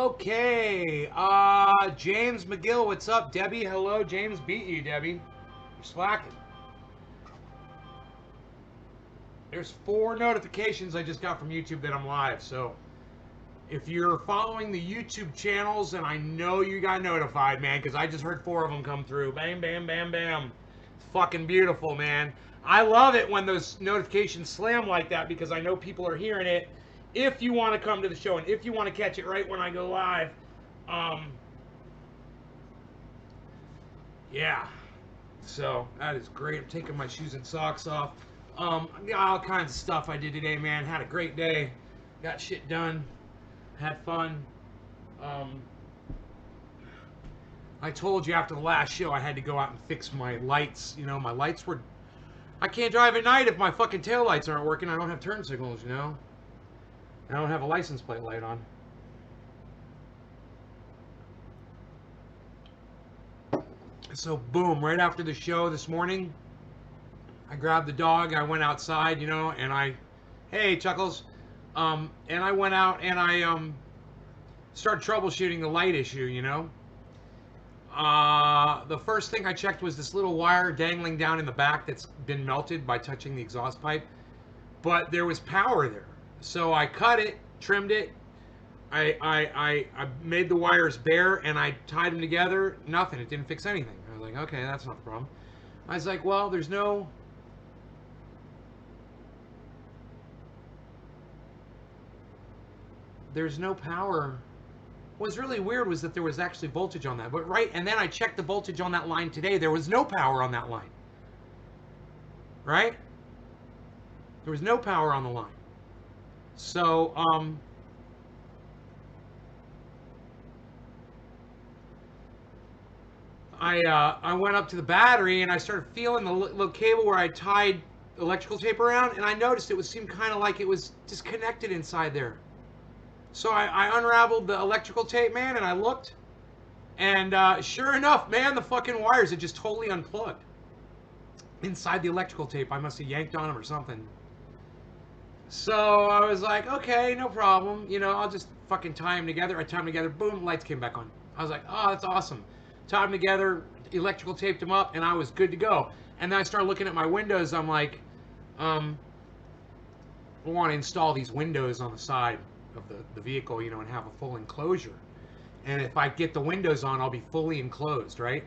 Okay, James McGill, what's up? Debbie, hello. James beat you, Debbie. You're slacking. There's 4 notifications I just got from YouTube that I'm live, so if you're following the YouTube channels, and I know you got notified, man, because I just heard 4 of them come through. Bam, bam, bam, bam. It's fucking beautiful, man. I love it when those notifications slam like that because I know people are hearing it. If you want to come to the show and if you want to catch it right when I go live, yeah. So that is great. I'm taking my shoes and socks off. Got all kinds of stuff I did today, man. Had a great day. Got shit done. Had fun. I told you after the last show I had to go out and fix my lights. You know, my lights were... I can't drive at night if my fucking tail lights aren't working. I don't have turn signals, you know. I don't have a license plate light on. So boom, right after the show this morning, I grabbed the dog, I went outside, you know, and hey Chuckles, and I went out and I started troubleshooting the light issue, you know. The first thing I checked was this little wire dangling down in the back that's been melted by touching the exhaust pipe, but there was power there. So I cut it, trimmed it, I made the wires bare and I tied them together. Nothing. It didn't fix anything. I was like, okay, that's not the problem. I was like, well, there's no power. What was really weird was that there was actually voltage on that. But right, and then I checked the voltage on that line today. There was no power on that line. Right? There was no power on the line. So, I went up to the battery and I started feeling the little cable where I tied electrical tape around, and I noticed it seemed kind of like it was disconnected inside there. So I unraveled the electrical tape, man, and I looked, and sure enough, man, the fucking wires had just totally unplugged inside the electrical tape. I must have yanked on them or something. So I was like, okay, no problem. You know, I'll just fucking tie them together. I tied them together. Boom, lights came back on. I was like, oh, that's awesome. Tied them together, electrical taped them up, and I was good to go. And then I started looking at my windows. I'm like, I want to install these windows on the side of the vehicle, you know, and have a full enclosure. And if I get the windows on, I'll be fully enclosed, right?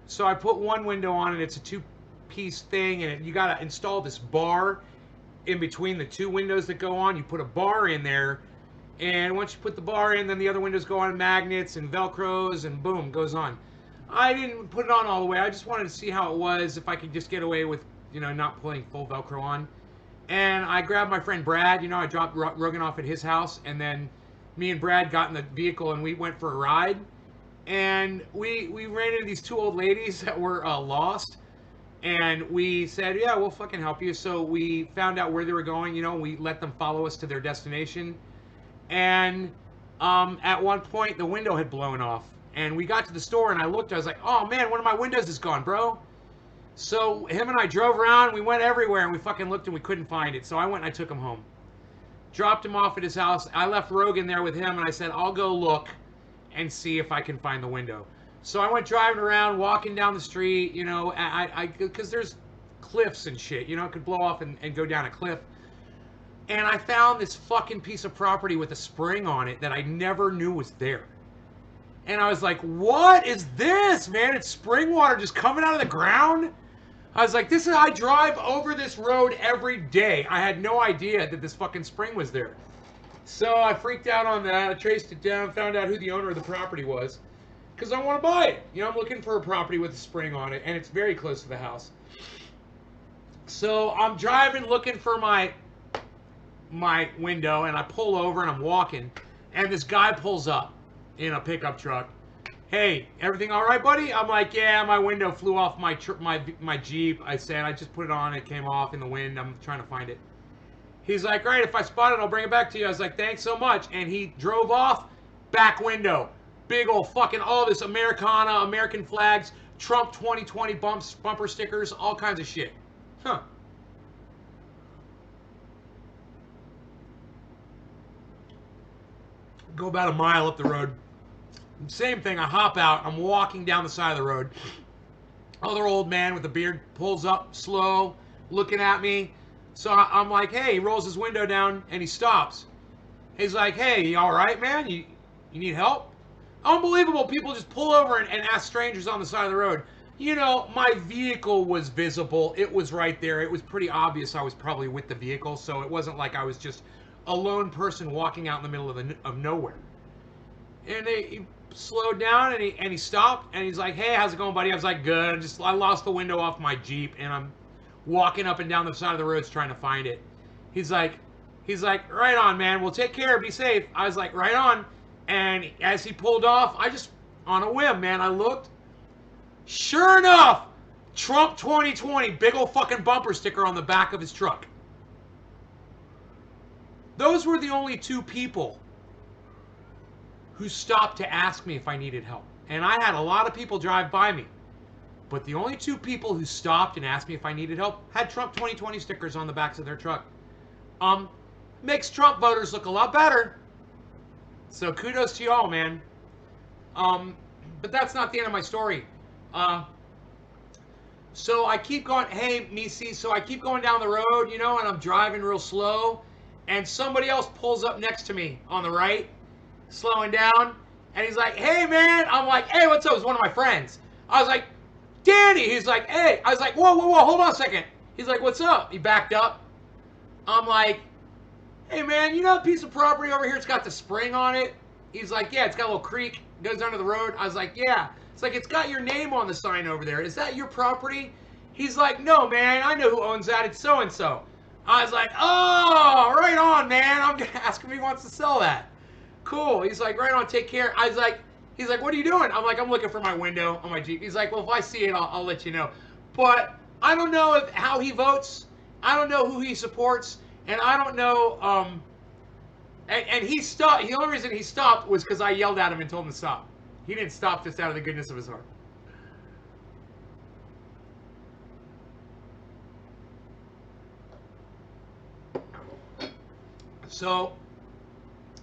So I put one window on, and it's a 2-piece thing, and you got to install this bar in between the 2 windows that go on. You put a bar in there, and once you put the bar in, then the other windows go on magnets and Velcros, and boom, goes on. I didn't put it on all the way. I just wanted to see how it was, if I could just get away with, you know, not putting full Velcro on. And I grabbed my friend Brad, you know, I dropped Rogan off at his house, and then me and Brad got in the vehicle and we went for a ride. And we ran into these 2 old ladies that were lost. And we said, yeah, we'll fucking help you. So we found out where they were going, you know, we let them follow us to their destination. And at one point, the window had blown off. And we got to the store, and I looked, I was like, oh man, one of my windows is gone, bro. So him and I drove around, we went everywhere, and we fucking looked, and we couldn't find it. So I went and I took him home. Dropped him off at his house. I left Rogan there with him, and I said, I'll go look and see if I can find the window. So I went driving around, walking down the street, you know, because there's cliffs and shit, you know, it could blow off and go down a cliff. And I found this fucking piece of property with a spring on it that I never knew was there. And I was like, what is this, man? It's spring water just coming out of the ground? I was like, I drive over this road every day. I had no idea that this fucking spring was there. So I freaked out on that. I traced it down, found out who the owner of the property was. Because I want to buy it. You know, I'm looking for a property with a spring on it, and it's very close to the house. So I'm driving, looking for my window, and I pull over, and I'm walking, and this guy pulls up in a pickup truck. Hey, everything all right, buddy? I'm like, yeah, my window flew off my Jeep. I said, I just put it on, it came off in the wind. I'm trying to find it. He's like, all right, if I spot it, I'll bring it back to you. I was like, thanks so much. And he drove off, back window. Big old fucking, all this Americana, American flags, Trump 2020 bumper stickers, all kinds of shit. Huh. Go about a mile up the road, Same thing. I hop out. I'm walking down the side of the road. Other old man with a beard pulls up slow, looking at me. So I'm like, hey, he rolls his window down and he stops. He's like, hey, you all right, man? You need help? Unbelievable. People just pull over and ask strangers on the side of the road. You know, my vehicle was visible. It was right there. It was pretty obvious I was probably with the vehicle, so it wasn't like I was just a lone person walking out in the middle of nowhere. And he slowed down and he stopped and he's like, hey, how's it going, buddy? I was like, good. I lost the window off my Jeep and I'm walking up and down the side of the roads trying to find it. He's like, right on, man. We'll take care. Be safe. I was like, right on. And as he pulled off, I just, on a whim, man, I looked. Sure enough, Trump 2020, big old fucking bumper sticker on the back of his truck. Those were the only two people who stopped to ask me if I needed help. And I had a lot of people drive by me. But the only two people who stopped and asked me if I needed help had Trump 2020 stickers on the backs of their truck. Makes Trump voters look a lot better. So kudos to y'all, man. But that's not the end of my story. So I keep going, hey, Misi, so I keep going down the road, you know, and I'm driving real slow. And somebody else pulls up next to me on the right, slowing down. And he's like, hey, man. I'm like, hey, what's up? It's one of my friends. I was like, Danny. He's like, hey. I was like, whoa, hold on a second. He's like, what's up? He backed up. I'm like, hey, man, you know that piece of property over here? It's got the spring on it. He's like, yeah, it's got a little creek. Goes under the road. I was like, yeah. It's like, it's got your name on the sign over there. Is that your property? He's like, no, man. I know who owns that. It's so-and-so. I was like, oh, right on, man. I'm going to ask him if he wants to sell that. Cool. He's like, right on, take care. I was like, he's like, what are you doing? I'm like, I'm looking for my window on my Jeep. He's like, well, if I see it, I'll let you know. But I don't know how he votes. I don't know who he supports. And I don't know, and he stopped. The only reason he stopped was because I yelled at him and told him to stop. He didn't stop just out of the goodness of his heart. So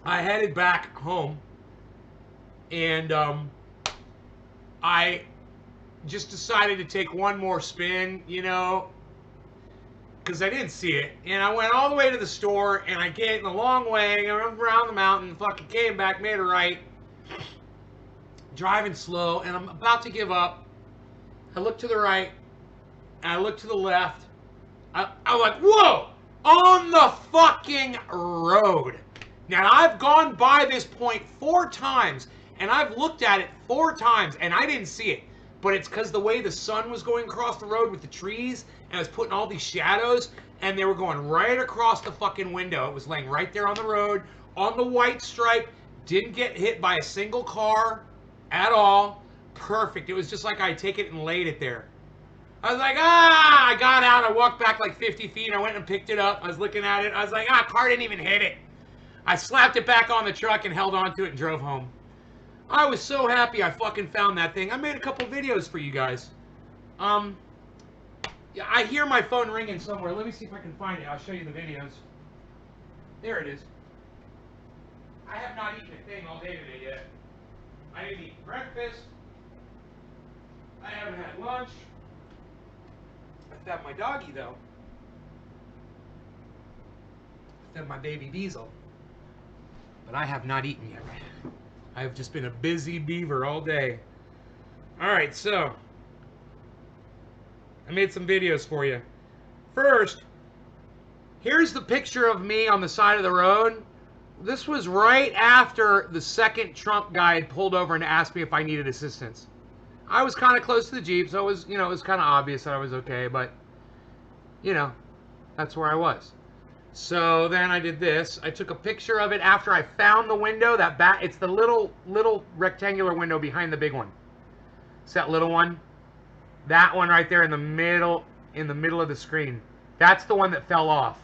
I headed back home, and I just decided to take one more spin, you know, because I didn't see it. And I went all the way to the store, and I came the long way, around the mountain, fucking came back, made a right, driving slow, and I'm about to give up. I look to the right, and I look to the left. I'm like, whoa! On the fucking road. Now, I've gone by this point 4 times, and I've looked at it 4 times, and I didn't see it. But it's because the way the sun was going across the road with the trees, and I was putting all these shadows, and they were going right across the fucking window. It was laying right there on the road, on the white stripe, didn't get hit by a single car at all. Perfect. It was just like I take it and laid it there. I was like, I got out. I walked back like 50 feet. I went and picked it up. I was looking at it. I was like, car didn't even hit it. I slapped it back on the truck and held onto it and drove home. I was so happy I fucking found that thing. I made a couple videos for you guys. Yeah, I hear my phone ringing somewhere. Let me see if I can find it. I'll show you the videos. There it is. I have not eaten a thing all day today yet. I didn't eat breakfast. I haven't had lunch. I fed my doggy, though. I fed my baby Diesel. But I have not eaten yet. I have just been a busy beaver all day. Alright, so I made some videos for you. First, here's the picture of me on the side of the road. This was right after the second Trump guy had pulled over and asked me if I needed assistance. I was kind of close to the Jeep, so it was, it was kind of obvious that I was okay, but, that's where I was. So then I did this. I took a picture of it after I found the window. It's the little rectangular window behind the big one. It's that little one. That one right there in the middle of the screen. That's the one that fell off.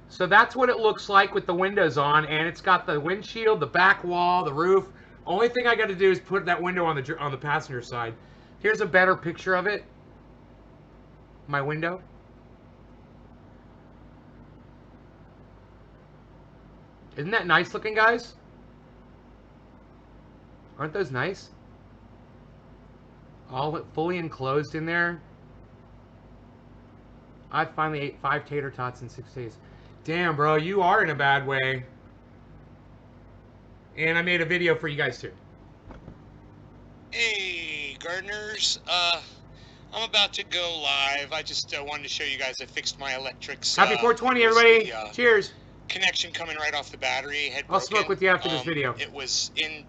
So that's what it looks like with the windows on, and it's got the windshield, the back wall, the roof. Only thing I got to do is put that window on the passenger side. Here's a better picture of it. My window. Isn't that nice looking, guys? Aren't those nice? All fully enclosed in there. I finally ate 5 tater tots in 6 days. Damn, bro, you are in a bad way. And I made a video for you guys too. Hey, gardeners. I'm about to go live. I just wanted to show you guys I fixed my electrics. Happy 420, everybody. Cheers. Connection coming right off the battery had broken. I'll smoke with you after this video. It was in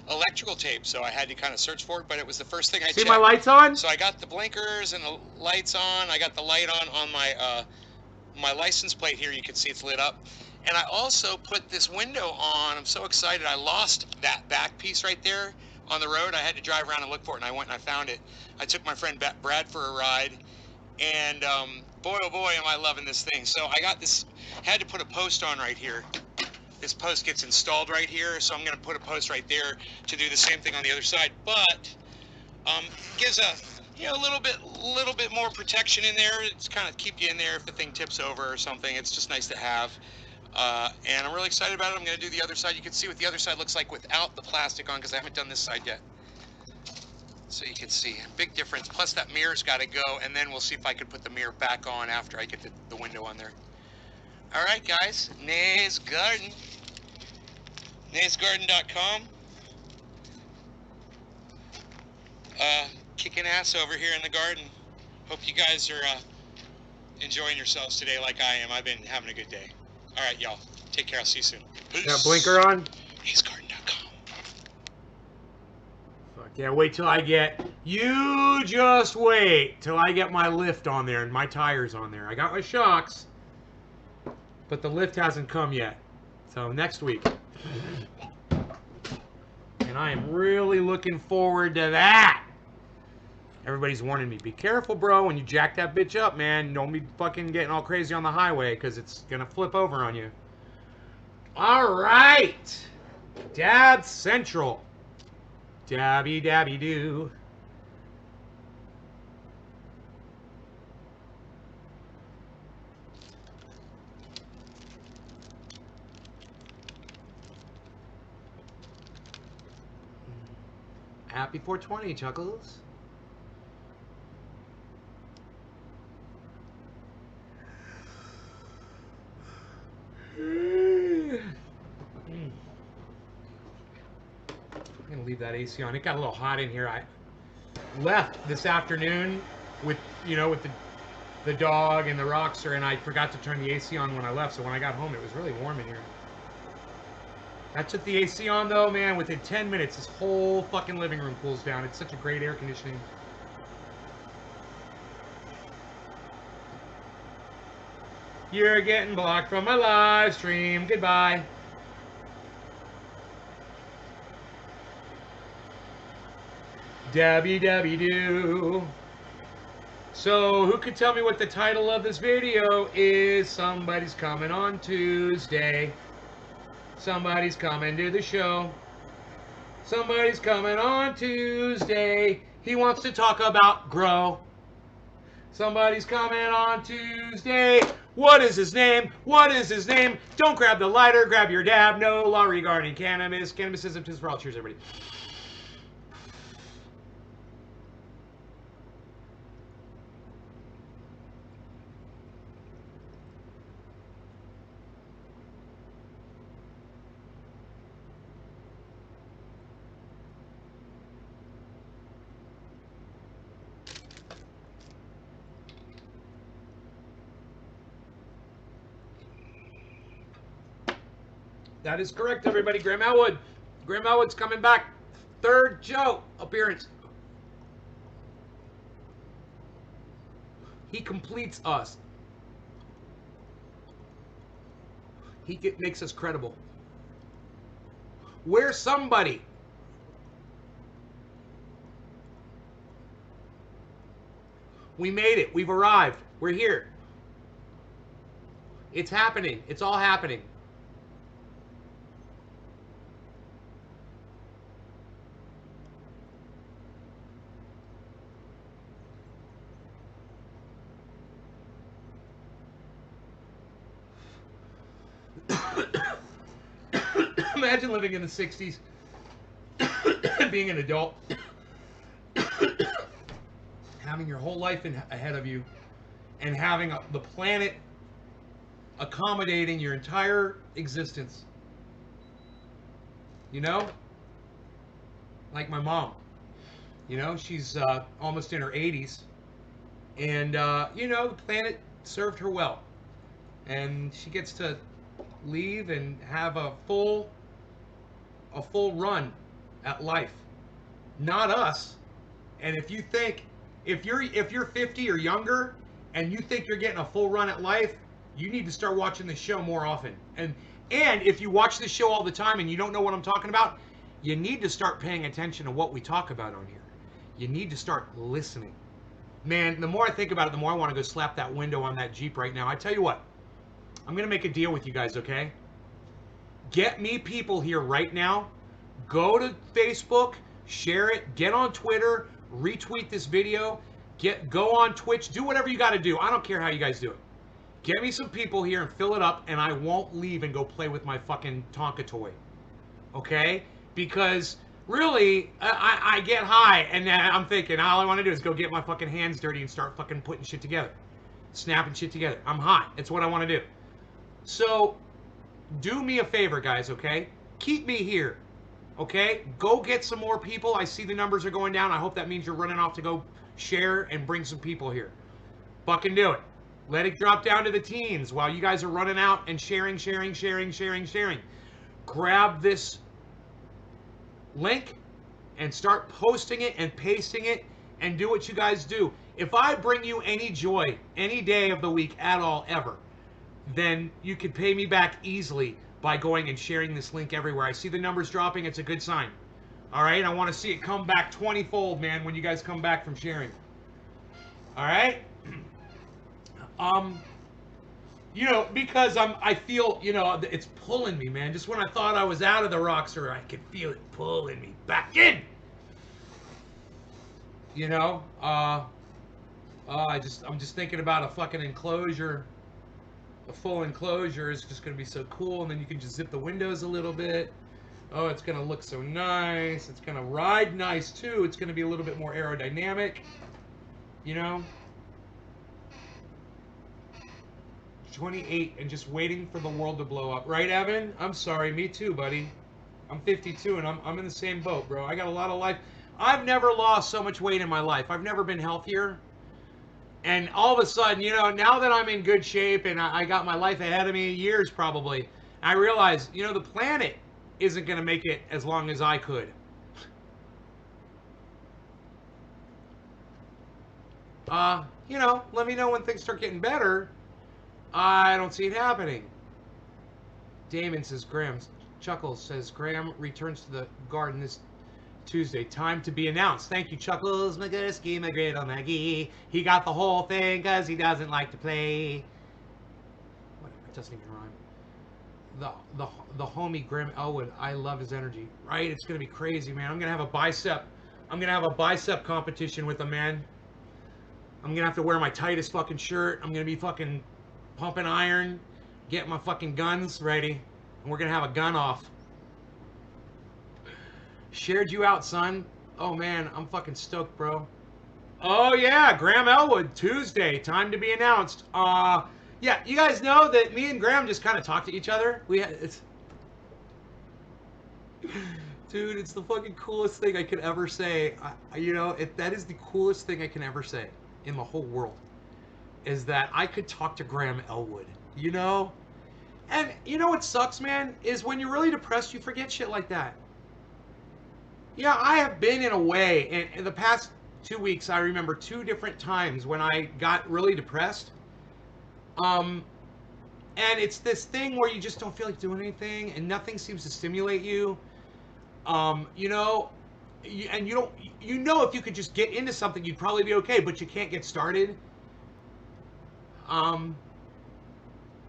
electrical tape, so I had to kind of search for it, but it was the first thing I checked. See my lights on? So I got the blinkers and the lights on. I got the light on my my license plate here. You can see it's lit up. And I also put this window on. I'm so excited. I lost that back piece right there on the road. I had to drive around and look for it, and I went and I found it. I took my friend Brad for a ride, and boy, oh boy, am I loving this thing. So I got this, had to put a post on right here. This post gets installed right here, so I'm going to put a post right there to do the same thing on the other side. But gives a little bit more protection in there. It's kind of keep you in there if the thing tips over or something. It's just nice to have. And I'm really excited about it. I'm going to do the other side. You can see what the other side looks like without the plastic on, because I haven't done this side yet. So you can see a big difference. Plus that mirror's got to go, and then we'll see if I can put the mirror back on after I get the window on there. All right, guys. Nays Garden. naysgarden.com. Kicking ass over here in the garden. Hope you guys are enjoying yourselves today like I am. I've been having a good day. All right, y'all. Take care. I'll see you soon. Peace. Got blinker on? naysgarden.com. Fuck yeah, wait till I get... You just wait till I get my lift on there and my tires on there. I got my shocks, but the lift hasn't come yet. So next week. And I am really looking forward to that. Everybody's warning me, be careful, bro, when you jack that bitch up, man. Don't be fucking getting all crazy on the highway, because it's going to flip over on you. All right. Dab Central. Dabby dabby doo. Happy 420, Chuckles. I'm gonna leave that AC on. It got a little hot in here. I left this afternoon with the dog and the Rockster, and I forgot to turn the AC on when I left. So when I got home, it was really warm in here. I took the AC on though, man. Within 10 minutes, this whole fucking living room cools down. It's such a great air conditioning. You're getting blocked from my live stream. Goodbye. Dabby dabby doo. So who could tell me what the title of this video is? Somebody's coming on Tuesday. Somebody's coming to the show. Somebody's coming on Tuesday. He wants to talk about grow. Somebody's coming on Tuesday. What is his name? What is his name? Don't grab the lighter, grab your dab. No law regarding cannabis. Cannabis is for all. Cheers, everybody. That is correct, everybody. Graham Elwood. Graham Elwood's coming back. Third Joe appearance. He completes us. He makes us credible. We're somebody. We made it. We've arrived. We're here. It's happening. It's all happening. Imagine living in the 60s. being an adult, having your whole life ahead of you, and having the planet accommodating your entire existence. You know? Like my mom. You know, she's almost in her 80s. And, you know, the planet served her well. And she gets to leave and have a full run at life. Not us. And if you think, if you're 50 or younger and you think you're getting a full run at life, you need to start watching this show more often. And if you watch this show all the time and you don't know what I'm talking about, you need to start paying attention to what we talk about on here. You need to start listening. Man, the more I think about it, the more I want to go slap that window on that Jeep right now. I tell you what, I'm going to make a deal with you guys, okay? Get me people here right now. Go to Facebook, share it, get on Twitter, retweet this video, go on Twitch, do whatever you got to do. I don't care how you guys do it. Get me some people here and fill it up, and I won't leave and go play with my fucking Tonka toy. Okay? Because really, I get high, and I'm thinking all I want to do is go get my fucking hands dirty and start fucking putting shit together. Snapping shit together. I'm high. It's what I want to do. So, do me a favor, guys, okay? Keep me here. Okay? Go get some more people. I see the numbers are going down. I hope that means you're running off to go share and bring some people here. Fucking do it. Let it drop down to the teens while you guys are running out and sharing. Grab this link and start posting it and pasting it and do what you guys do. If I bring you any joy any day of the week at all ever, then you can pay me back easily by going and sharing this link everywhere. I see the numbers dropping. It's a good sign. All right? I want to see it come back 20-fold, man, when you guys come back from sharing. All right? You know, because I feel, you know, it's pulling me, man. Just when I thought I was out of the Roxer, I could feel it pulling me back in. You know, I'm just thinking about a fucking enclosure. A full enclosure is just going to be so cool, and then you can just zip the windows a little bit. Oh, it's going to look so nice. It's going to ride nice, too. It's going to be a little bit more aerodynamic, you know. 28 and just waiting for the world to blow up. Right, Evan? I'm sorry. Me too, buddy. I'm 52, and I'm in the same boat, bro. I got a lot of life. I've never lost so much weight in my life. I've never been healthier. And all of a sudden, you know, now that I'm in good shape and I got my life ahead of me, years probably, I realize, you know, the planet isn't going to make it as long as I could. You know, let me know when things start getting better. I don't see it happening. Damon says, Chuckles says, Graham returns to the garden this Tuesday. Time to be announced. Thank you, Chuckles McGursky, McGriddle Maggie. He got the whole thing because he doesn't like to play. What? It doesn't even rhyme. The homie Graham Elwood. I love his energy. Right? It's gonna be crazy, man. I'm gonna have a bicep. I'm gonna have a bicep competition with him, man. I'm gonna have to wear my tightest fucking shirt. I'm gonna be fucking pumping iron, get my fucking guns ready, and we're gonna have a gun off. Shared you out, son. Oh, man, I'm fucking stoked, bro. Oh, yeah, Graham Elwood, Tuesday. Time to be announced. Yeah, you guys know that me and Graham just kind of talk to each other. Dude, it's the fucking coolest thing I could ever say. You know, that is the coolest thing I can ever say in the whole world, is that I could talk to Graham Elwood, you know? And you know what sucks, man, is when you're really depressed, you forget shit like that. Yeah, I have been in a way, in the past 2 weeks, I remember 2 different times when I got really depressed. And it's this thing where you just don't feel like doing anything, and nothing seems to stimulate you. You know, and you don't, you know, if you could just get into something, you'd probably be okay, but you can't get started.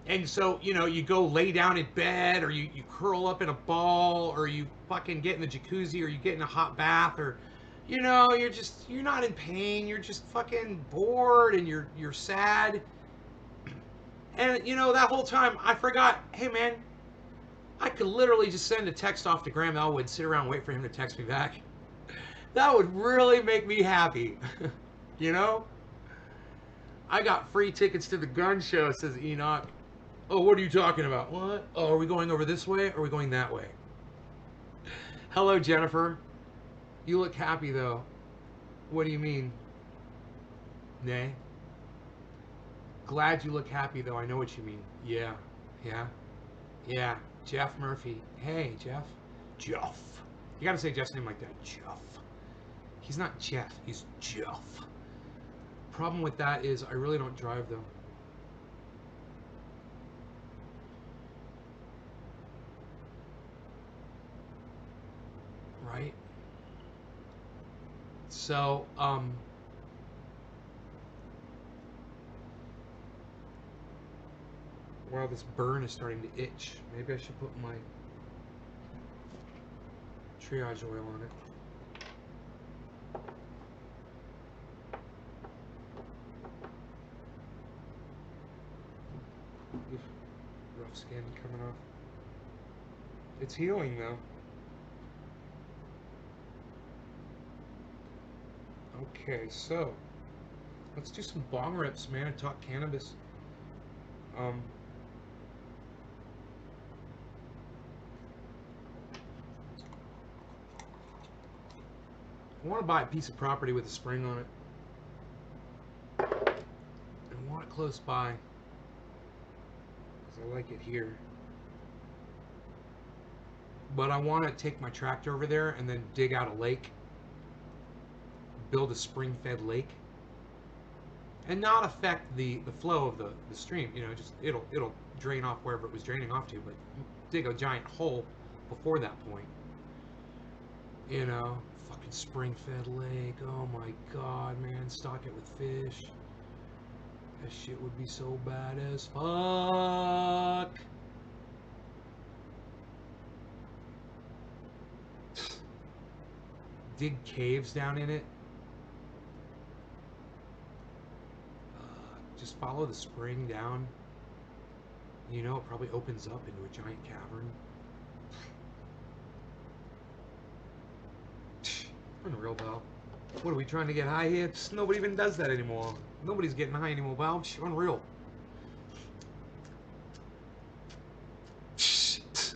And so, you know, you go lay down in bed, or you curl up in a ball, or you fucking get in the jacuzzi, or you get in a hot bath, or, you know, you're not in pain, you're just fucking bored, and you're sad. And, you know, that whole time, I forgot, hey, man, I could literally just send a text off to Graham Elwood, sit around and wait for him to text me back. That would really make me happy. You know? I got free tickets to the gun show, says Enoch. Oh, what are you talking about? What? Oh, are we going over this way or are we going that way? Hello, Jennifer. You look happy, though. What do you mean? Nay? Glad you look happy, though. I know what you mean. Yeah. Yeah. Yeah. Jeff Murphy. Hey, Jeff. Jeff. You gotta say Jeff's name like that. Jeff. He's not Jeff. He's Jeff. Problem with that is I really don't drive, though. Right? So, wow, this burn is starting to itch. Maybe I should put my triage oil on it. Oof, rough skin coming off. It's healing, though. Okay, so let's do some bong rips, man, and talk cannabis. I want to buy a piece of property with a spring on it. I want it close by because I like it here. But I want to take my tractor over there and then dig out a lake, build a spring-fed lake, and not affect the flow of the stream. You know, just it'll drain off wherever it was draining off to, but dig a giant hole before that point. You know, fucking spring-fed lake. Oh my god, man, stock it with fish. That shit would be so bad as fuck. Dig caves down in it. Just follow the spring down. You know, it probably opens up into a giant cavern. Unreal, pal. What are we trying to get high here? Nobody even does that anymore. Nobody's getting high anymore, pal. Unreal.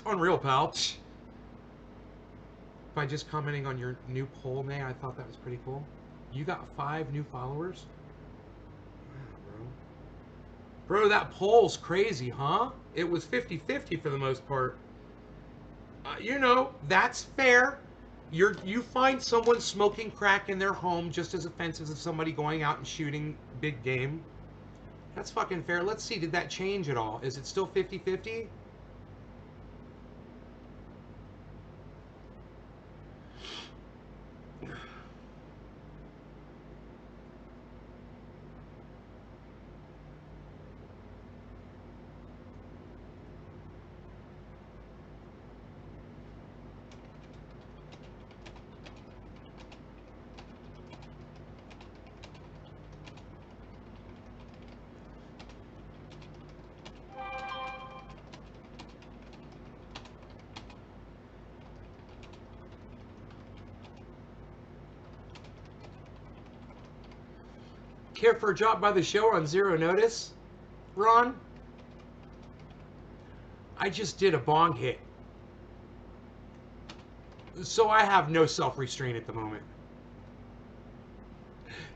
Unreal, pal. By just commenting on your new poll, May, I thought that was pretty cool. You got 5 new followers? Wow, bro. Bro, that poll's crazy, huh? It was 50-50 for the most part. You know, that's fair. You find someone smoking crack in their home just as offensive as somebody going out and shooting big game. That's fucking fair. Let's see, did that change at all? Is it still 50-50? Care for a drop by the show on zero notice, Ron? I just did a bong hit. So I have no self-restraint at the moment.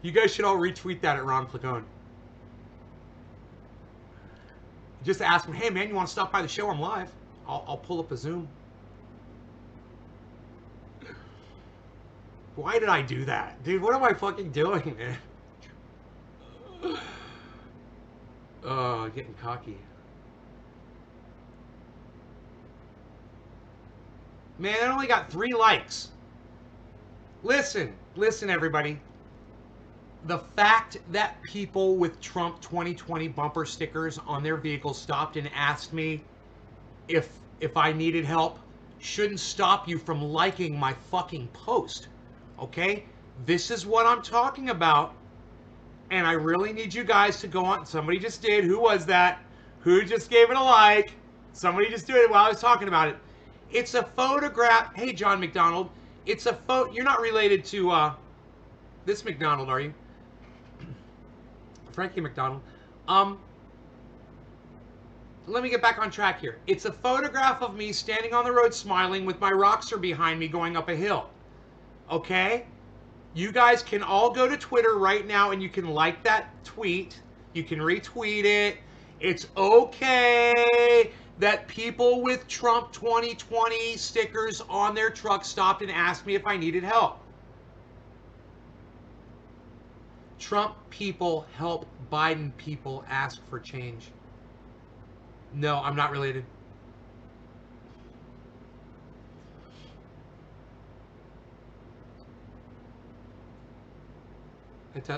You guys should all retweet that at Ron Placone. Just ask him, hey man, you want to stop by the show? I'm live. I'll pull up a Zoom. Why did I do that? Dude, what am I fucking doing, man? Oh, getting cocky. Man, I only got 3 likes. Listen, everybody. The fact that people with Trump 2020 bumper stickers on their vehicles stopped and asked me if I needed help shouldn't stop you from liking my fucking post. Okay? This is what I'm talking about. And I really need you guys to go on. Somebody just did. Who was that? Who just gave it a like? Somebody just did it while I was talking about it. It's a photograph. Hey, John McDonald. It's a photo. You're not related to this McDonald, are you? Frankie McDonald. Um, Let me get back on track here. It's a photograph of me standing on the road smiling with my Roxer behind me going up a hill. Okay? You guys can all go to Twitter right now and you can like that tweet. You can retweet it. It's okay that people with Trump 2020 stickers on their truck stopped and asked me if I needed help. Trump people help Biden people ask for change. No, I'm not related.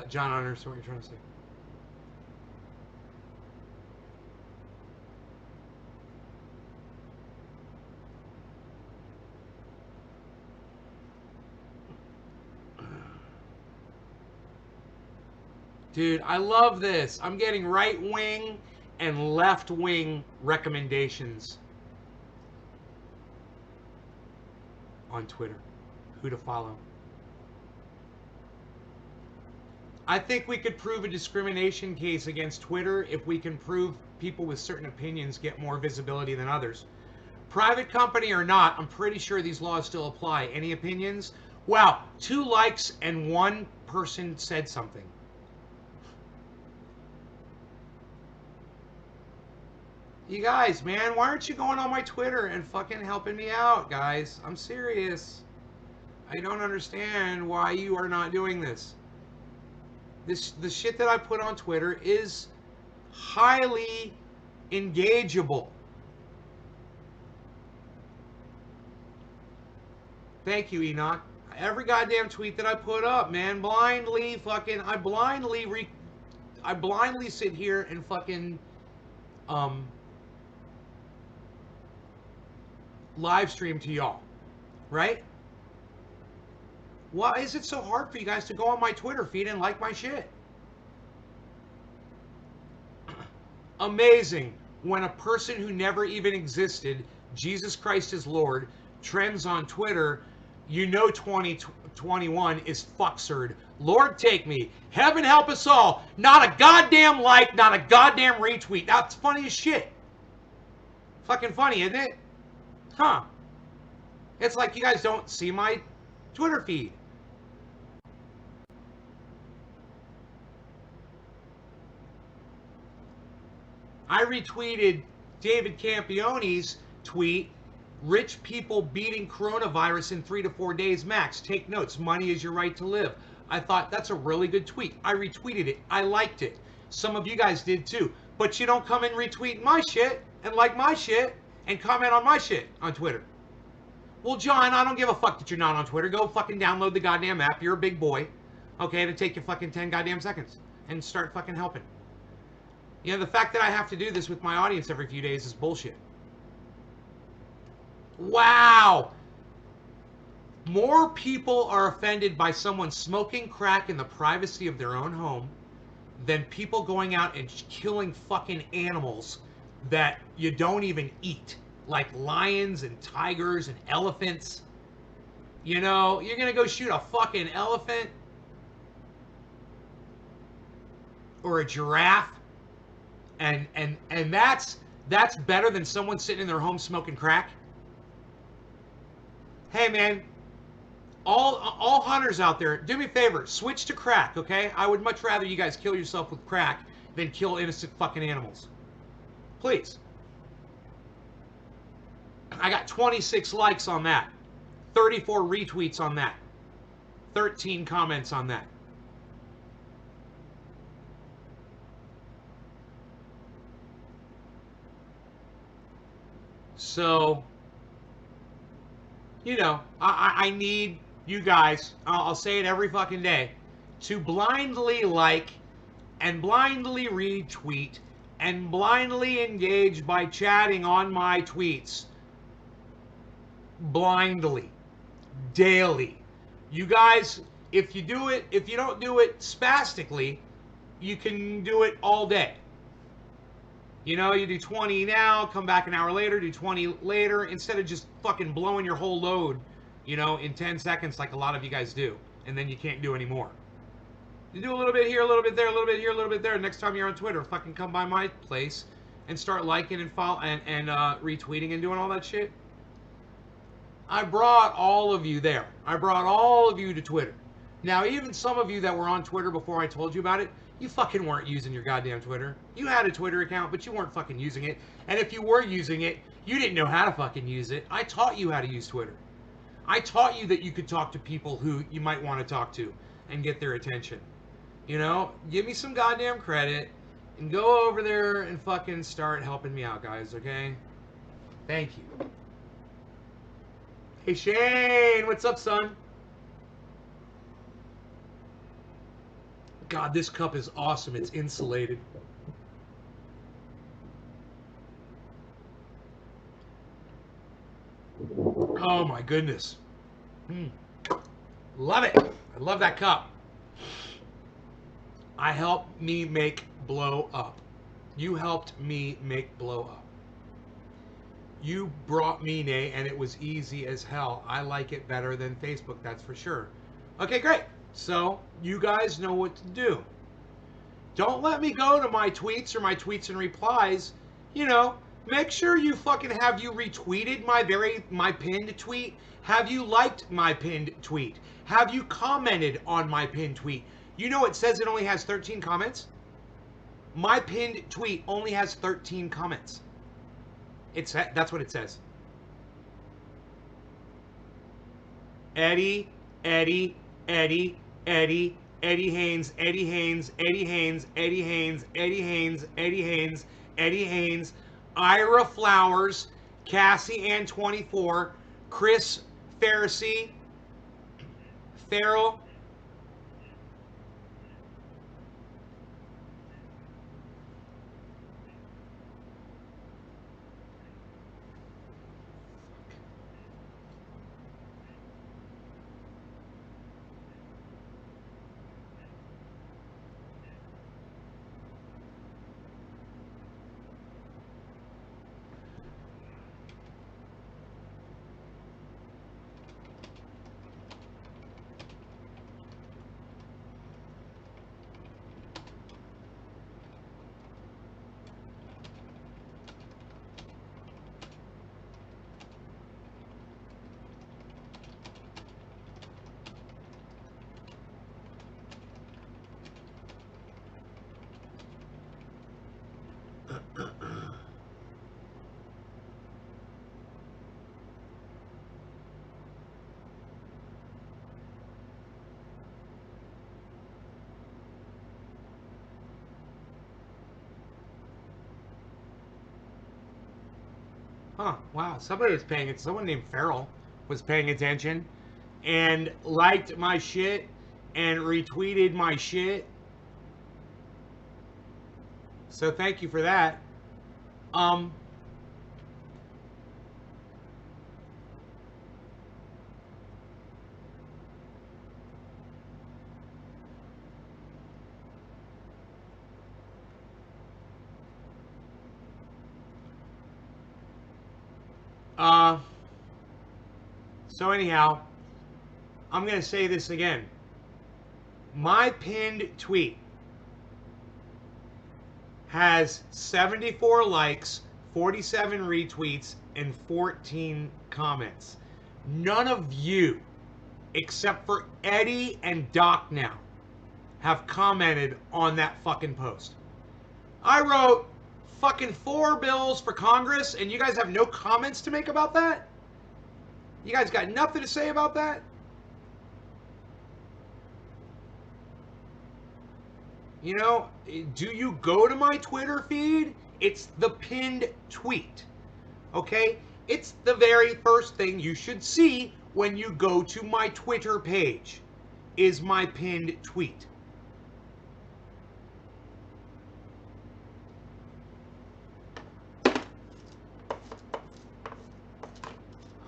John, I don't understand what you're trying to say. Dude, I love this. I'm getting right wing and left wing recommendations on Twitter. Who to follow. I think we could prove a discrimination case against Twitter if we can prove people with certain opinions get more visibility than others. Private company or not, I'm pretty sure these laws still apply. Any opinions? Wow, 2 likes and 1 person said something. You guys, man, why aren't you going on my Twitter and fucking helping me out, guys? I'm serious. I don't understand why you are not doing this. The shit that I put on Twitter is highly engageable. Thank you, Enoch. Every goddamn tweet that I put up, man, I blindly sit here and fucking live stream to y'all, right? Why is it so hard for you guys to go on my Twitter feed and like my shit? Amazing when a person who never even existed, Jesus Christ is Lord, trends on Twitter. You know 2021 is fucksurd. Lord take me. Heaven help us all. Not a goddamn like, not a goddamn retweet. That's funny as shit. Fucking funny, isn't it? Huh. It's like you guys don't see my Twitter feed. I retweeted David Campione's tweet, rich people beating coronavirus in 3 to 4 days max. Take notes, money is your right to live. I thought that's a really good tweet. I retweeted it. I liked it. Some of you guys did too. But you don't come and retweet my shit and like my shit and comment on my shit on Twitter. Well, John, I don't give a fuck that you're not on Twitter. Go fucking download the goddamn app. You're a big boy. Okay, it'll take you fucking 10 goddamn seconds. And start fucking helping. You know, the fact that I have to do this with my audience every few days is bullshit. Wow! More people are offended by someone smoking crack in the privacy of their own home than people going out and killing fucking animals that you don't even eat. Like lions and tigers and elephants. You know, you're gonna go shoot a fucking elephant? Or a giraffe? And that's better than someone sitting in their home smoking crack? Hey man, all hunters out there, do me a favor, switch to crack, okay? I would much rather you guys kill yourself with crack than kill innocent fucking animals. Please. I got 26 likes on that, 34 retweets on that, 13 comments on that. So, you know, I need you guys, I'll say it every fucking day, to blindly like and blindly retweet and blindly engage by chatting on my tweets. Blindly. Daily. You guys, if you don't do it spastically, you can do it all day. You know, you do 20 now, come back an hour later, do 20 later, instead of just fucking blowing your whole load you know, in 10 seconds like a lot of you guys do, and then you can't do any more. You do a little bit here, a little bit there, a little bit here, a little bit there. Next time you're on Twitter, fucking come by my place and start liking and follow and retweeting and doing all that shit. I brought all of you there. I brought all of you to Twitter. Now, even some of you that were on Twitter before I told you about it, you fucking weren't using your goddamn Twitter. You had a Twitter account, but you weren't fucking using it. And if you were using it, you didn't know how to fucking use it. I taught you how to use Twitter. I taught you that you could talk to people who you might want to talk to and get their attention. You know, give me some goddamn credit and go over there and fucking start helping me out, guys, okay? Thank you. Hey, Shane, what's up, son? God, this cup is awesome. It's insulated. Oh, my goodness. Love it. I love that cup. I helped me make blow up. You helped me make blow up. You brought me Nay, and it was easy as hell. I like it better than Facebook, that's for sure. Okay, great. So, you guys know what to do. Don't let me go to my tweets or my tweets and replies. You know, make sure you fucking have you retweeted my pinned tweet. Have you liked my pinned tweet? Have you commented on my pinned tweet? You know it says it only has 13 comments? My pinned tweet only has 13 comments. That's what it says. Eddie Haynes, Eddie Haynes, Eddie Haynes, Ira Flowers, Cassie Ann 24, Chris Pharisee, Farrell. Huh, wow, somebody was paying it. Someone named Farrell was paying attention and liked my shit and retweeted my shit. So thank you for that. Um, uh, so anyhow, I'm going to say this again. My pinned tweet has 74 likes, 47 retweets, and 14 comments. None of you, except for Eddie and Doc now, have commented on that fucking post. I wrote fucking 4 bills for Congress, and you guys have no comments to make about that? You guys got nothing to say about that? You know, do you go to my Twitter feed? It's the pinned tweet. Okay? It's the very first thing you should see when you go to my Twitter page, is my pinned tweet.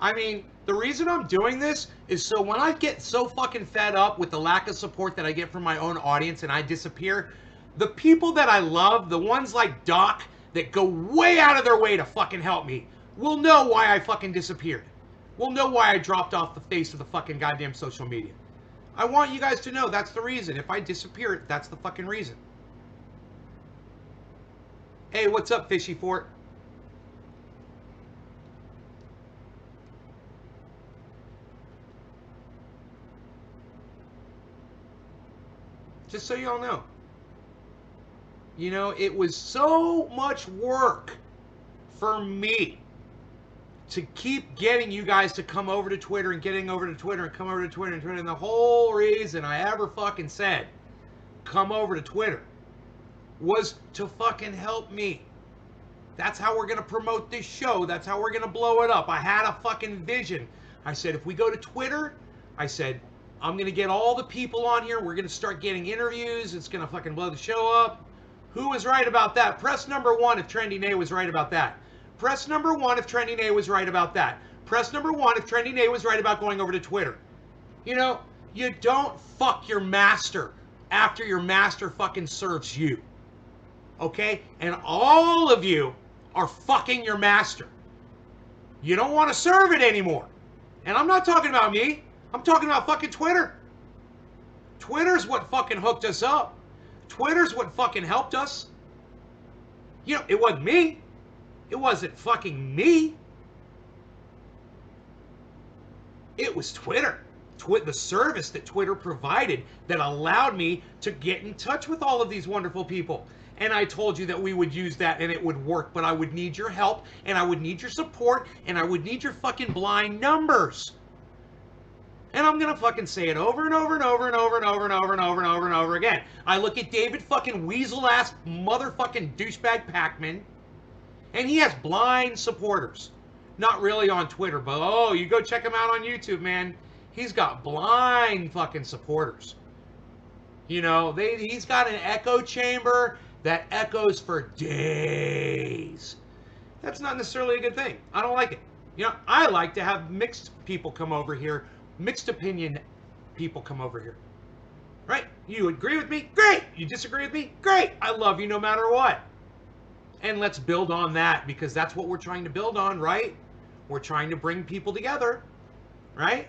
I mean, the reason I'm doing this is so when I get so fucking fed up with the lack of support that I get from my own audience and I disappear, the people that I love, the ones like Doc that go way out of their way to fucking help me, will know why I fucking disappeared. will know why I dropped off the face of the fucking goddamn social media. I want you guys to know that's the reason. If I disappear, that's the fucking reason. Hey, what's up, Fishy Fort? Just so y'all know. You know, it was so much work for me to keep getting you guys to come over to Twitter and getting over to Twitter and come over to Twitter and Twitter. And the whole reason I ever fucking said come over to Twitter was to fucking help me. That's how we're going to promote this show. That's how we're going to blow it up. I had a fucking vision. I said, if we go to Twitter, I said, I'm going to get all the people on here. We're going to start getting interviews. It's going to fucking blow the show up. Who was right about that? Press number 1 if Trendy Nay was right about that. Press number 1 if Trendy Nay was right about that. Press number 1 if Trendy Nay was right about going over to Twitter. You know, you don't fuck your master after your master fucking serves you. Okay? And all of you are fucking your master. You don't want to serve it anymore. And I'm not talking about me. I'm talking about fucking Twitter. Twitter's what fucking hooked us up. Twitter's what fucking helped us. You know, it wasn't me. It wasn't fucking me. It was Twitter. The service that Twitter provided that allowed me to get in touch with all of these wonderful people. And I told you that we would use that and it would work, but I would need your help and I would need your support and I would need your fucking blind numbers. And I'm going to fucking say it over and over and over and over and over and over and over and over and over again. I look at David fucking weasel-ass motherfucking douchebag Pacman, and he has blind supporters. Not really on Twitter, but oh, you go check him out on YouTube, man. He's got blind fucking supporters. You know, he's got an echo chamber that echoes for days. That's not necessarily a good thing. I don't like it. You know, I like to have mixed people come over here. Mixed opinion people come over here. Right? You agree with me? Great! You disagree with me? Great! I love you no matter what. And let's build on that because that's what we're trying to build on, right? We're trying to bring people together. Right?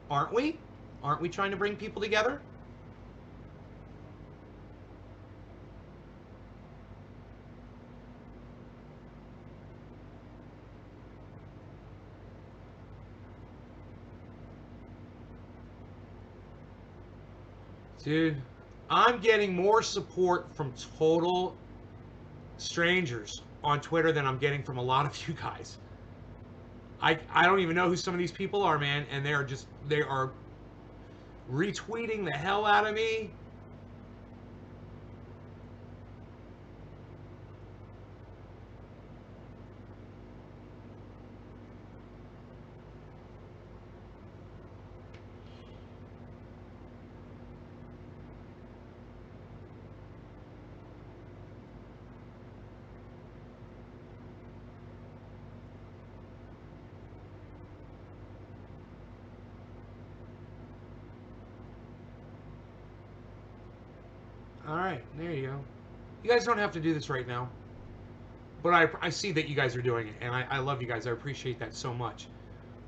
Aren't we? Aren't we trying to bring people together? Dude, I'm getting more support from total strangers on Twitter than I'm getting from a lot of you guys. I don't even know who some of these people are, man, and they are retweeting the hell out of me. All right, there you go. You guys don't have to do this right now. But I see that you guys are doing it, and I love you guys. I appreciate that so much.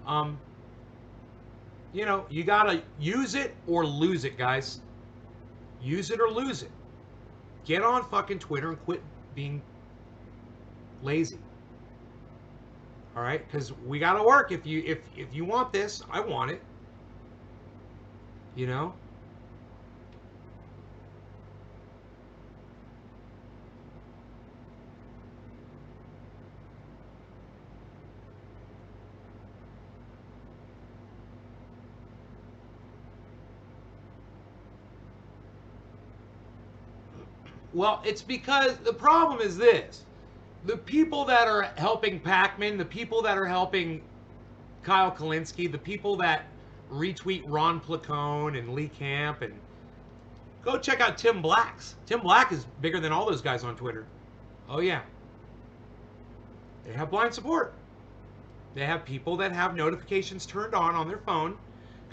You know, you got to use it or lose it, guys. Use it or lose it. Get on fucking Twitter and quit being lazy. All right? Because we got to work. If you want this, I want it. You know? Well, it's because the problem is this. The people that are helping Pacman, the people that are helping Kyle Kalinske, the people that retweet Ron Placone and Lee Camp, and go check out Tim Black's. Tim Black is bigger than all those guys on Twitter. Oh, yeah. They have blind support. They have people that have notifications turned on their phone,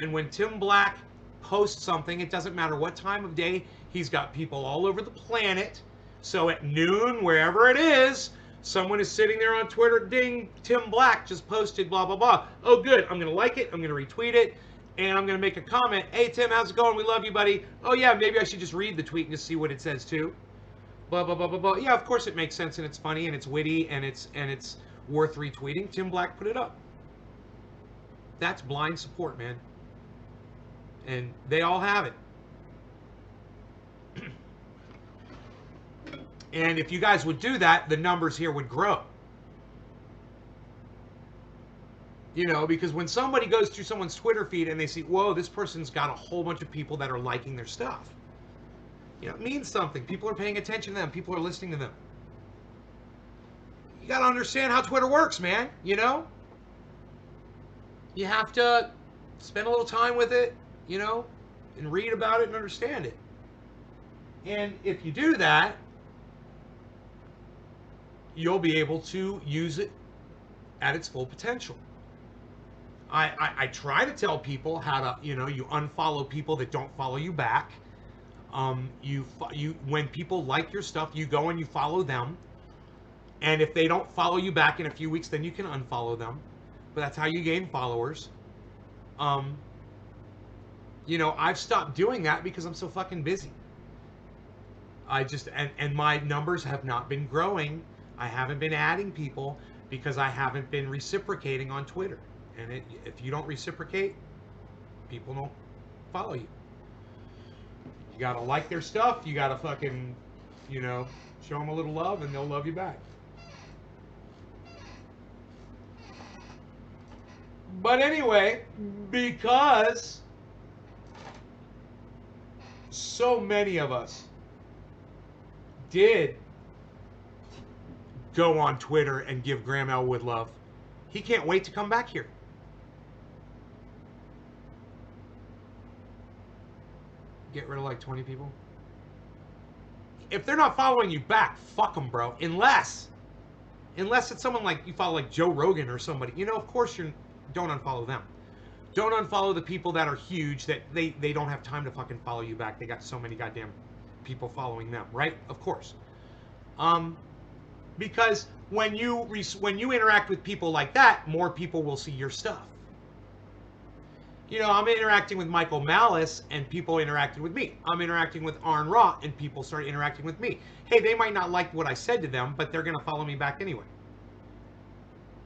and when Tim Black posts something, it doesn't matter what time of day, he's got people all over the planet. So at noon, wherever it is, Someone is sitting there on Twitter, ding, Tim Black just posted blah, blah, blah. Oh, good. I'm going to like it. I'm going to retweet it. And I'm going to make a comment. Hey, Tim, how's it going? We love you, buddy. Oh, yeah, maybe I should just read the tweet and just see what it says, too. Blah, blah, blah, blah, blah. Yeah, of course it makes sense, and it's funny, and it's witty, and it's worth retweeting. Tim Black put it up. That's blind support, man. And they all have it. And if you guys would do that, the numbers here would grow. You know, because when somebody goes through someone's Twitter feed and they see, whoa, this person's got a whole bunch of people that are liking their stuff. You know, it means something. People are paying attention to them. People are listening to them. You got to understand how Twitter works, man. You know? You have to spend a little time with it, you know, and read about it and understand it. And if you do that, you'll be able to use it at its full potential. I try to tell people how to, you know, you unfollow people that don't follow you back. When people like your stuff, you go and you follow them. And if they don't follow you back in a few weeks, then you can unfollow them. But that's how you gain followers. You know, I've stopped doing that because I'm so fucking busy. And my numbers have not been growing. I haven't been adding people because I haven't been reciprocating on Twitter. And if you don't reciprocate, people don't follow you. You gotta like their stuff. You gotta fucking, you know, show them a little love and they'll love you back. But anyway, because so many of us did go on Twitter and give Graham Elwood love, he can't wait to come back here. Get rid of like 20 people. If they're not following you back, fuck them, bro. Unless it's someone like you follow like Joe Rogan or somebody. You know, of course don't unfollow them. Don't unfollow the people that are huge that they don't have time to fucking follow you back. They got so many goddamn people following them, right? Of course. Because when you interact with people like that, more people will see your stuff. You know, I'm interacting with Michael Malice and people interacted with me. I'm interacting with Arn Ra and people started interacting with me. Hey, they might not like what I said to them, but they're going to follow me back anyway.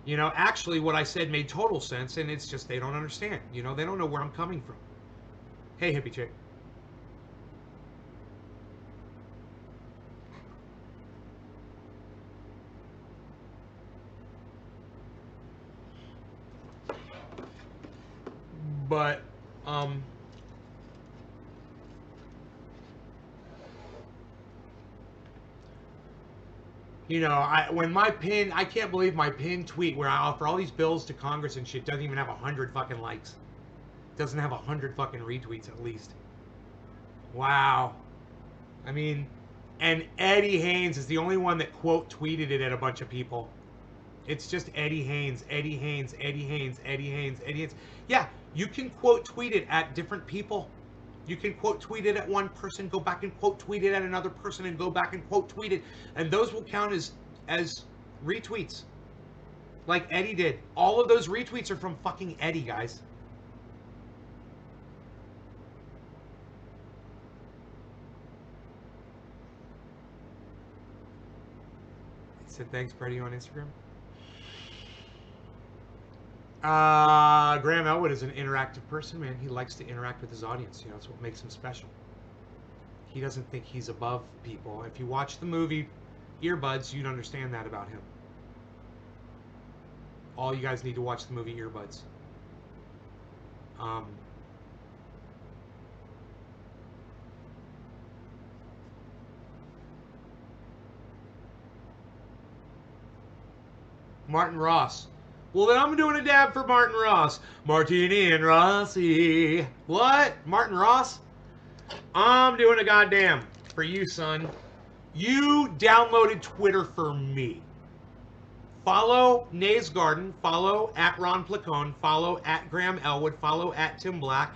You know, actually what I said made total sense, and it's just they don't understand. You know, they don't know where I'm coming from. Hey, hippie chick. But, you know, I can't believe my pinned tweet where I offer all these bills to Congress and shit doesn't even have 100 fucking likes. Doesn't have 100 fucking retweets at least. Wow. I mean, and Eddie Haynes is the only one that quote tweeted it at a bunch of people. It's just Eddie Haynes, Eddie Haynes, Eddie Haynes, Eddie Haynes, Eddie Haynes. Yeah, you can quote tweet it at different people. You can quote tweet it at one person, go back and quote tweet it at another person, and go back and quote tweet it. And those will count as retweets. Like Eddie did. All of those retweets are from fucking Eddie, guys. He said, thanks, Brady, on Instagram. Graham Elwood is an interactive person, man. He likes to interact with his audience. You know, that's what makes him special. He doesn't think he's above people. If you watch the movie Earbuds, you'd understand that about him. All you guys need to watch the movie Earbuds. Martin Ross. Well, then I'm doing a dab for Martin Ross. Martini and Rossi. What? Martin Ross? I'm doing a goddamn for you, son. You downloaded Twitter for me. Follow Nays Garden. Follow at Ron Placone. Follow at Graham Elwood. Follow at Tim Black.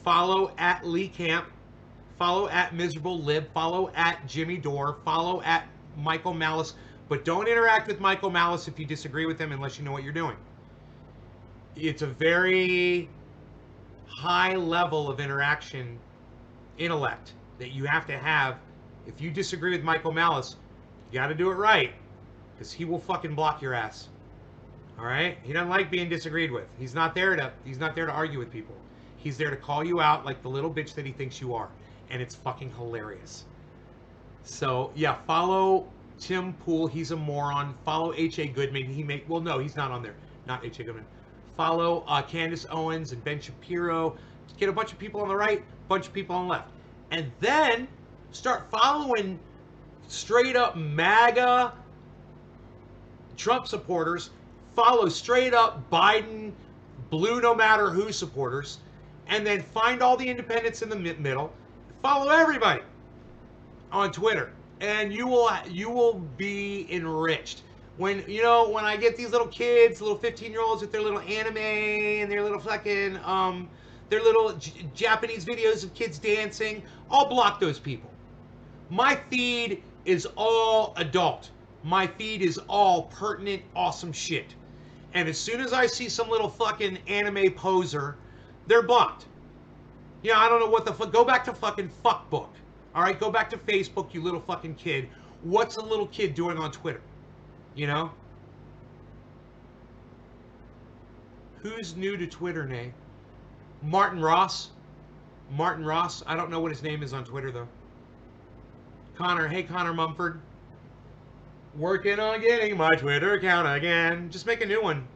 Follow at Lee Camp. Follow at Miserable Lib. Follow at Jimmy Dore. Follow at Michael Malice. But don't interact with Michael Malice if you disagree with him unless you know what you're doing. It's a very high level of interaction, intellect, that you have to have. If you disagree with Michael Malice, you got to do it right, because he will fucking block your ass. All right? He doesn't like being disagreed with. He's not there to argue with people. He's there to call you out like the little bitch that he thinks you are, and it's fucking hilarious. So yeah, follow Tim Pool. He's a moron. Follow H.A. Goodman. No, he's not on there. Not H.A. Goodman. Follow Candace Owens and Ben Shapiro. Get a bunch of people on the right, bunch of people on the left, and then start following straight up MAGA Trump supporters. Follow straight up Biden, blue no matter who supporters, and then find all the independents in the middle. Follow everybody on Twitter, and you will be enriched. When I get these little kids, little 15-year-olds with their little anime and their little fucking their little Japanese videos of kids dancing, I'll block those people. My feed is all adult. My feed is all pertinent, awesome shit. And as soon as I see some little fucking anime poser, they're blocked. Yeah, I don't know what the fuck. Go back to fucking fuckbook. All right, go back to Facebook, you little fucking kid. What's a little kid doing on Twitter? You know? Who's new to Twitter, Nay? Martin Ross. Martin Ross. I don't know what his name is on Twitter, though. Connor. Hey, Connor Mumford. Working on getting my Twitter account again. Just make a new one.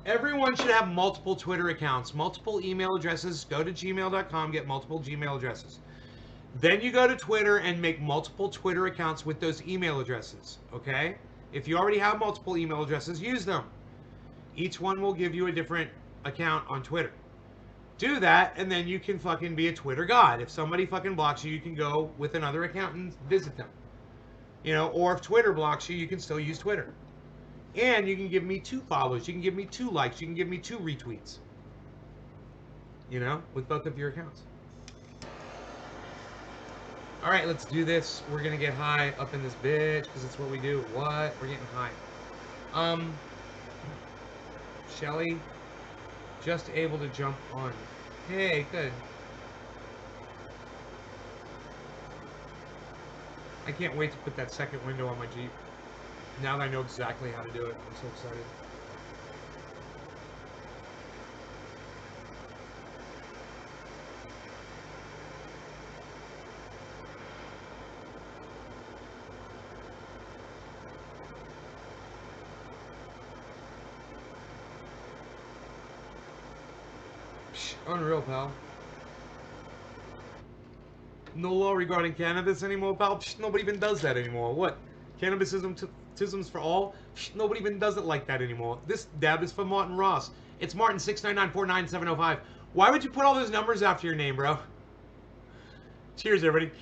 Everyone should have multiple Twitter accounts, multiple email addresses. Go to gmail.com, get multiple Gmail addresses. Then you go to Twitter and make multiple Twitter accounts with those email addresses, okay? If you already have multiple email addresses, use them. Each one will give you a different account on Twitter. Do that, and then you can fucking be a Twitter god. If somebody fucking blocks you, you can go with another account and visit them. Or if Twitter blocks you, you can still use Twitter. And you can give me 2 follows. You can give me 2 likes. You can give me 2 retweets. With both of your accounts. All right, let's do this. We're going to get high up in this bitch because it's what we do. What? We're getting high. Shelly, just able to jump on. Hey, good. I can't wait to put that second window on my Jeep. Now that I know exactly how to do it, I'm so excited. Unreal, pal. No law regarding cannabis anymore, pal. Nobody even does that anymore. What? Cannabisism's for all? Nobody even does it like that anymore. This dab is for Martin Ross. It's Martin 699499705. Why would you put all those numbers after your name, bro? Cheers, everybody.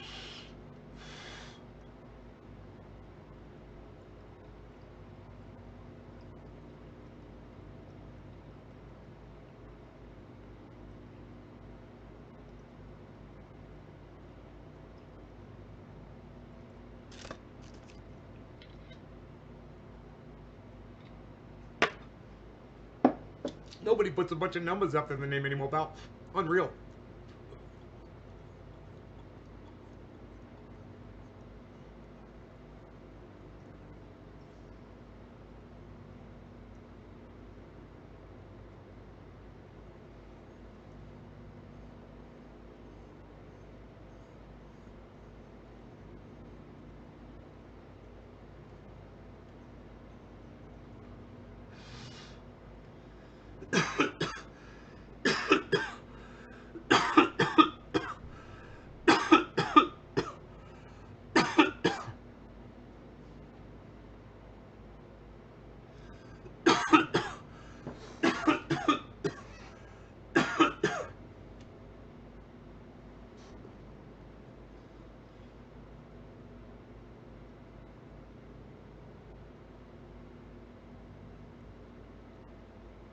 Nobody puts a bunch of numbers after the name anymore, pal. Unreal.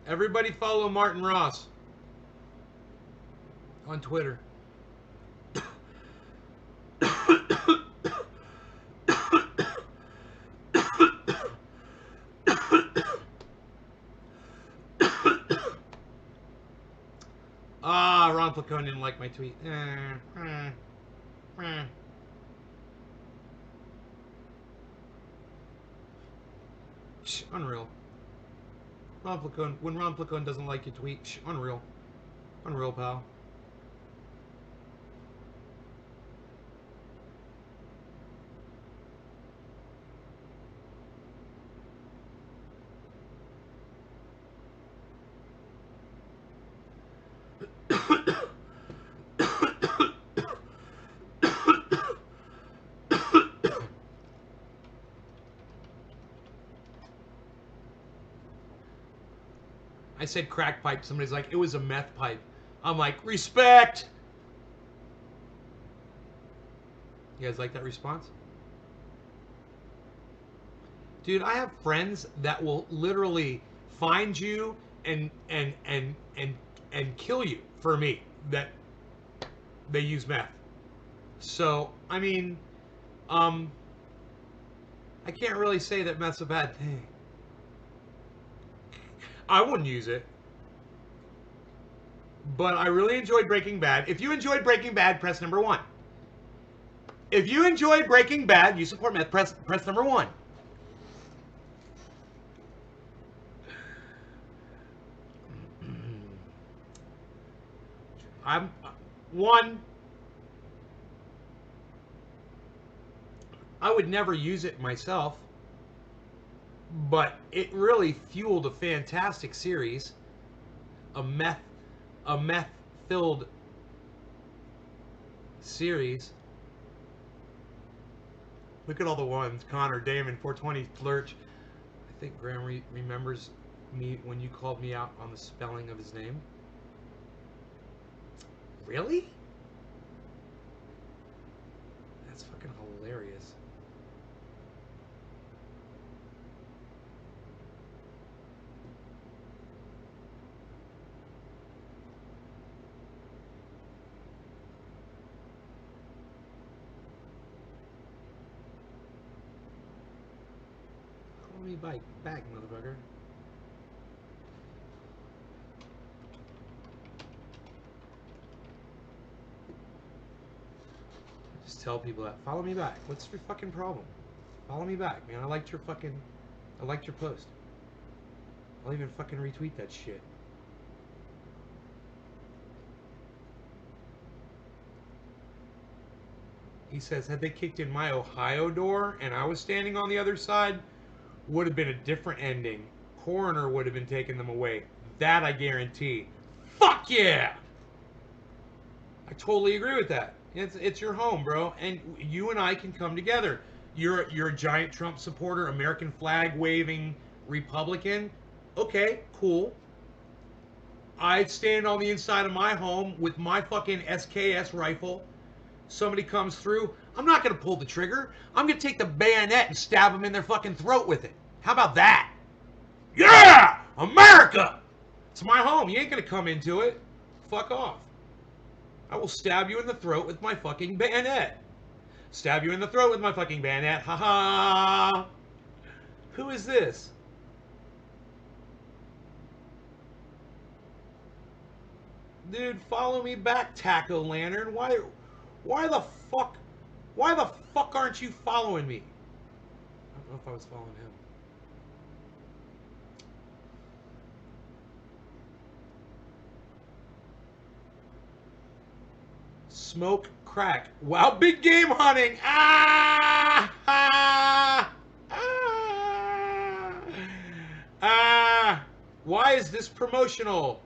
Everybody follow Martin Ross on Twitter. Placone didn't like my tweet. Unreal. Ron Placone, when Ron Placone doesn't like your tweet, unreal. Unreal, pal. I said crack pipe. Somebody's like, it was a meth pipe. I'm like, respect. You guys like that response? Dude, I have friends that will literally find you and kill you for me that they use meth. So, I mean, I can't really say that meth's a bad thing. I wouldn't use it. But I really enjoyed Breaking Bad. If you enjoyed Breaking Bad, press number 1. If you enjoyed Breaking Bad, you support meth, press number 1. I'm 1. I would never use it myself, but it really fueled a fantastic series, a meth-filled series. Look at all the ones. Connor, Damon, 420, Lurch. I think Graham remembers me when you called me out on the spelling of his name. Really? That's fucking hilarious. Call me back, motherfucker. Just tell people that. Follow me back. What's your fucking problem? Follow me back, man. I liked your post. I'll even fucking retweet that shit. He says, had they kicked in my Ohio door and I was standing on the other side, would have been a different ending. Coroner would have been taking them away. That I guarantee. Fuck yeah! I totally agree with that. It's your home, bro, and you and I can come together. You're a giant Trump supporter, American flag waving Republican. Okay, cool. I stand on the inside of my home with my fucking SKS rifle. Somebody comes through, I'm not going to pull the trigger. I'm going to take the bayonet and stab them in their fucking throat with it. How about that? Yeah! America! It's my home. You ain't going to come into it. Fuck off. I will stab you in the throat with my fucking bayonet. Stab you in the throat with my fucking bayonet. Ha ha! Who is this? Dude, follow me back, Taco Lantern. Why the fuck aren't you following me? I don't know if I was following him. Smoke crack while big game hunting. Ah! Ah! Ah! Ah! Why is this promotional?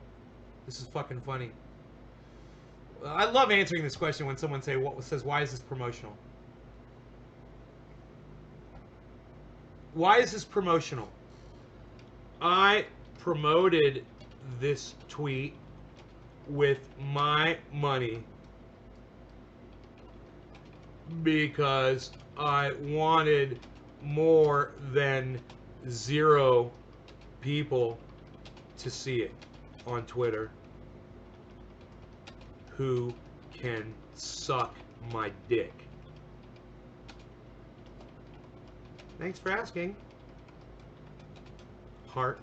This is fucking funny. I love answering this question when someone says, why is this promotional? Why is this promotional? I promoted this tweet with my money because I wanted more than 0 people to see it on Twitter who can suck my dick. Thanks for asking. Heart.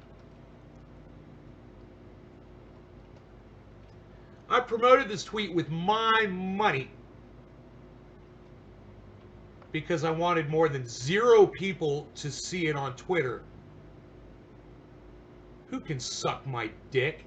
I promoted this tweet with my money because I wanted more than 0 people to see it on Twitter. Who can suck my dick?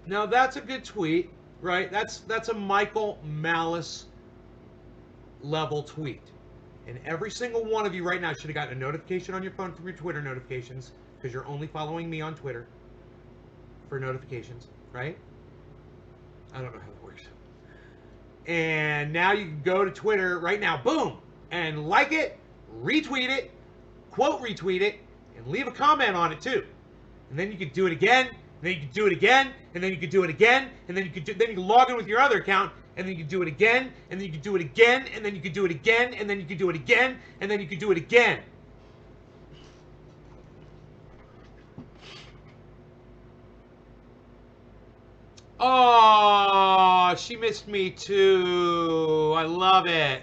Now that's a good tweet, right? That's a Michael Malice level tweet. And every single one of you right now should have gotten a notification on your phone through your Twitter notifications, because you're only following me on Twitter for notifications, right? I don't know how that works. And now you can go to Twitter right now, boom, and like it, retweet it, quote retweet it, and leave a comment on it too. And then you could do it again, and then you could do it again, and then you could do it again, and then you could log in with your other account, and then you could do it again, and then you could do it again, and then you could do it again, and then you could do it again, and then you could do it again. Oh, she missed me too. I love it.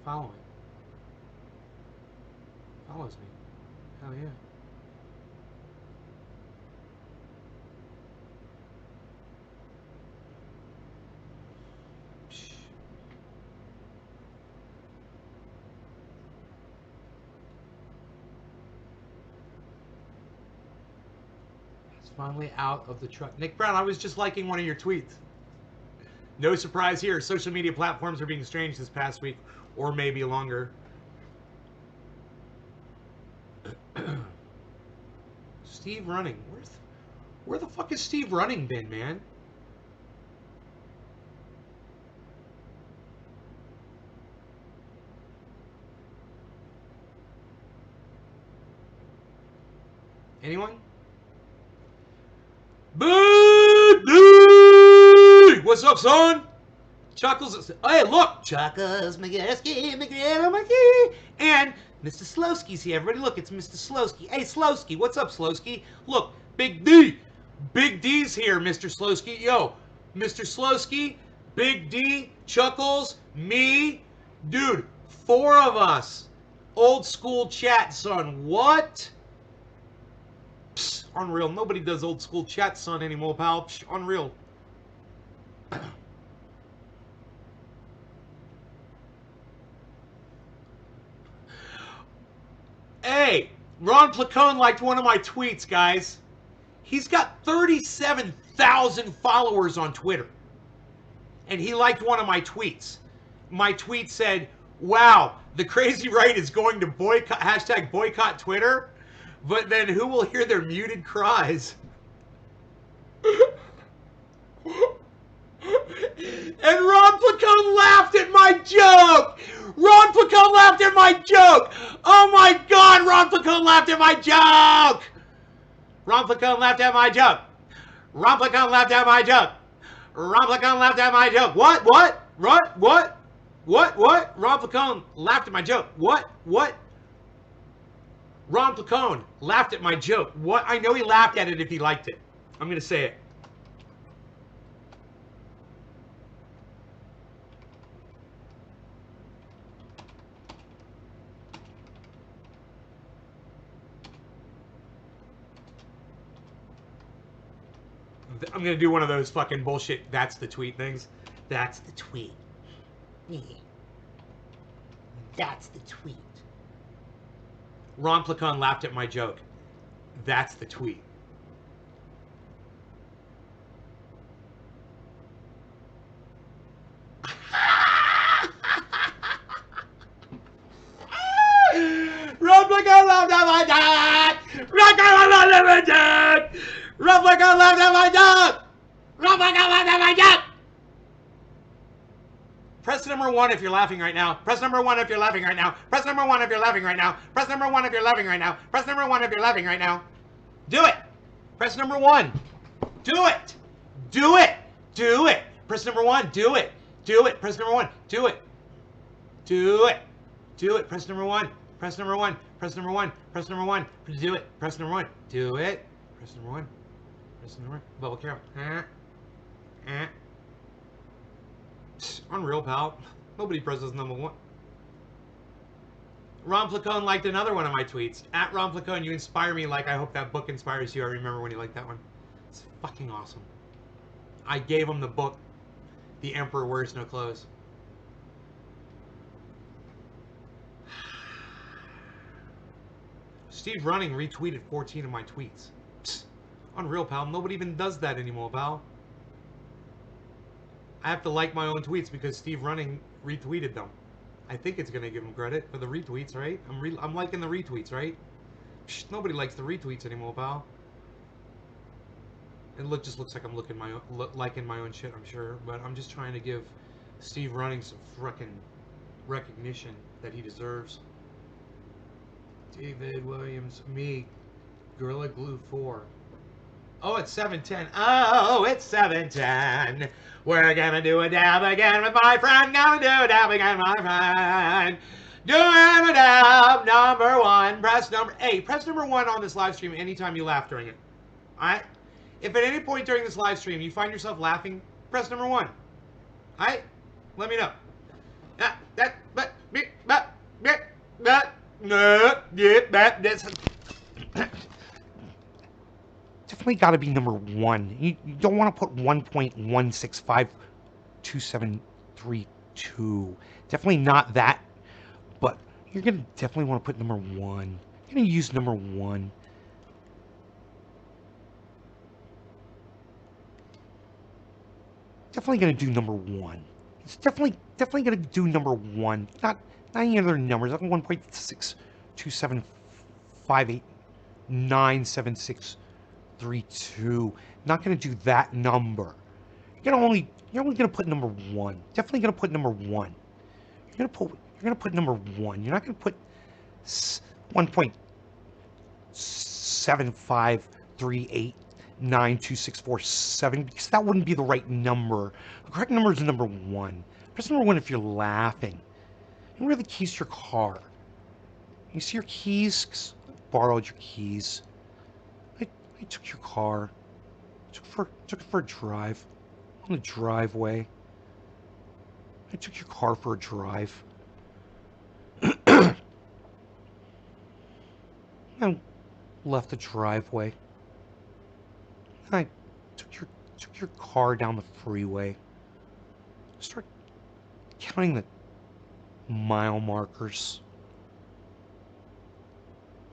Following. Follows me. Hell yeah. Psh. It's finally out of the truck. Nick Brown, I was just liking one of your tweets. No surprise here. Social media platforms are being strange this past week, or maybe longer. Steve Running. Where the fuck is Steve Running been, man? Anyone? Boo! What's up, son? Chuckles. Hey, look! Chuckles, McGillisky, McGillisky, and Mr. Slowski's here. Everybody, look, it's Mr. Slowski. Hey, Slowski, what's up, Slowski? Look, Big D. Big D's here, Mr. Slowski. Yo, Mr. Slowski, Big D, Chuckles, me. Dude, 4 of us. Old school chat, son. What? Psst, unreal. Nobody does old school chat, son, anymore, pal. Psst, unreal. Hey, Ron Placone liked one of my tweets, guys. He's got 37,000 followers on Twitter. And he liked one of my tweets. My tweet said, wow, the crazy right is going to boycott, hashtag boycott Twitter, but then who will hear their muted cries? And Ron Placone laughed at my joke! Ron Placone laughed at my joke! Oh my God, Ron Placone laughed at my joke! Ron Placone laughed at my joke! Ron Placone laughed at my joke! Ron Placone laughed at my joke! What? Ron Placone laughed at my joke. What? Ron Placone laughed at my joke. What? I know he laughed at it if he liked it. I'm gonna say it. I'm gonna do one of those fucking bullshit that's the tweet things. That's the tweet. That's the tweet. Ron Placone laughed at my joke. That's the tweet. Ron Placone laughed at my joke. Ron Placone laughed at my joke. Ron Placone laughed at my joke. Ron Oh my god, oh my god! Press number 1 if you're laughing right now. Press number 1 if you're laughing right now. Press number 1 if you're laughing right now. Press number 1 if you're laughing right now. Press number 1 if you're laughing right now. Do it. Press number 1. Do it. Do it. Do it. Press number 1. Do it. Do it. Press number 1. Do it. Do it. Do it. Press number 1. Press number 1. Press number 1. Press number 1. Do it. Press number 1. Do it. Press number 1. Press number 1. Bubble carol. Unreal, pal. Nobody presses number 1. Ron Placone liked another one of my tweets. At Ron Placone, you inspire me like I hope that book inspires you. I remember when you liked that one. It's fucking awesome. I gave him the book, The Emperor Wears No Clothes. Steve Running retweeted 14 of my tweets. Psst. Unreal, pal. Nobody even does that anymore, pal. I have to like my own tweets because Steve Running retweeted them. I think it's gonna give him credit for the retweets, right? I'm liking the retweets, right? Psh, nobody likes the retweets anymore, pal. It just looks like I'm liking my own shit, I'm sure. But I'm just trying to give Steve Running some frickin' recognition that he deserves. David Williams, me, Gorilla Glue 4. Oh, it's 7:10. Oh, it's 7:10. We're gonna do a dab again with my friend. Gonna do a dab again with my friend. Doing a dab number 1. Press number 1 on this live stream anytime you laugh during it. Alright? If at any point during this live stream you find yourself laughing, press number 1. Alright? Let me know. Definitely got to be number 1. You don't want to put 1.1652732. Definitely not that. But you're going to definitely want to put number 1. You're going to use number 1. Definitely going to do number 1. It's definitely going to do number 1. Not any other numbers. Like 1.627589763. Not going to do that number. You're only going to put number 1. Definitely going to put number 1. You're going to put number 1. You're not going to put 1.75389267 because that wouldn't be the right number. The correct number is number 1. Press number 1 if you're laughing. And where are the keys to your car? You see your keys? I borrowed your keys. I took your car. Took it for a drive. On the driveway. I took your car for a drive. I left the driveway. I took your car down the freeway. Start counting the mile markers.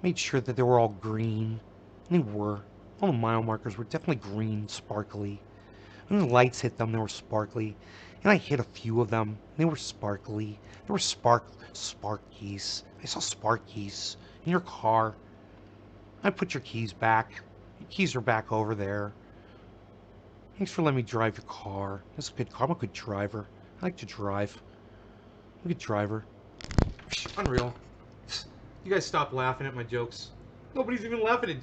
Made sure that they were all green. And they were. All the mile markers were definitely green, sparkly. When the lights hit them, they were sparkly. And I hit a few of them. They were sparkly. There were sparkies. I saw sparkies in your car. I put your keys back. Your keys are back over there. Thanks for letting me drive your car. This is a good car. I'm a good driver. I like to drive. I'm a good driver. Unreal. You guys stop laughing at my jokes. Nobody's even laughing at...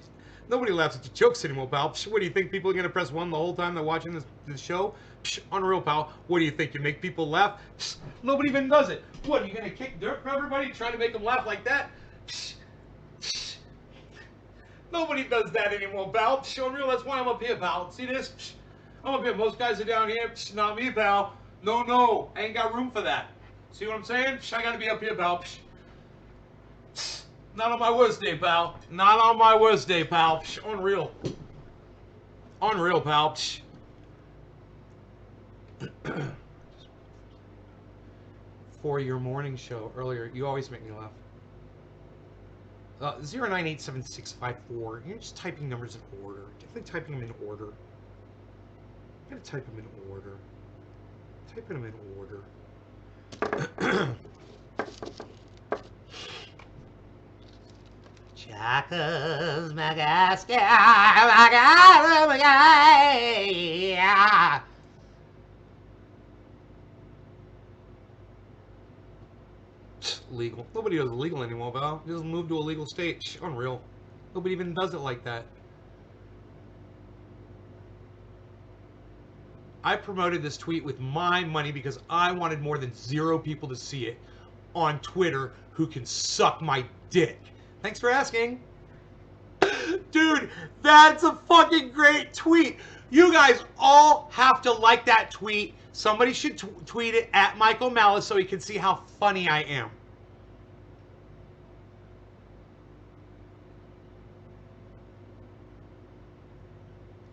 Nobody laughs at your jokes anymore, pal. What do you think? People are going to press 1 the whole time they're watching this show? Unreal, pal. What do you think? You make people laugh? Nobody even does it. What, are you going to kick dirt for everybody trying to make them laugh like that? Nobody does that anymore, pal. Unreal, that's why I'm up here, pal. See this? I'm up here. Most guys are down here. Not me, pal. No. I ain't got room for that. See what I'm saying? I got to be up here, pal. Not on my worst day, pal. Not on my worst day, pal. Unreal. Unreal, pal. For your morning show earlier, you always make me laugh. 098765. You're just typing numbers in order. Definitely typing them in order. You gotta type them in order. Typing them in order. Chat. Legal. Nobody does legal anymore, Val. Just move to a legal state. Unreal. Nobody even does it like that. I promoted this tweet with my money because I wanted more than 0 people to see it on Twitter who can suck my dick. Thanks for asking. Dude, that's a fucking great tweet. You guys all have to like that tweet. Somebody should tweet it at Michael Malice so he can see how funny I am.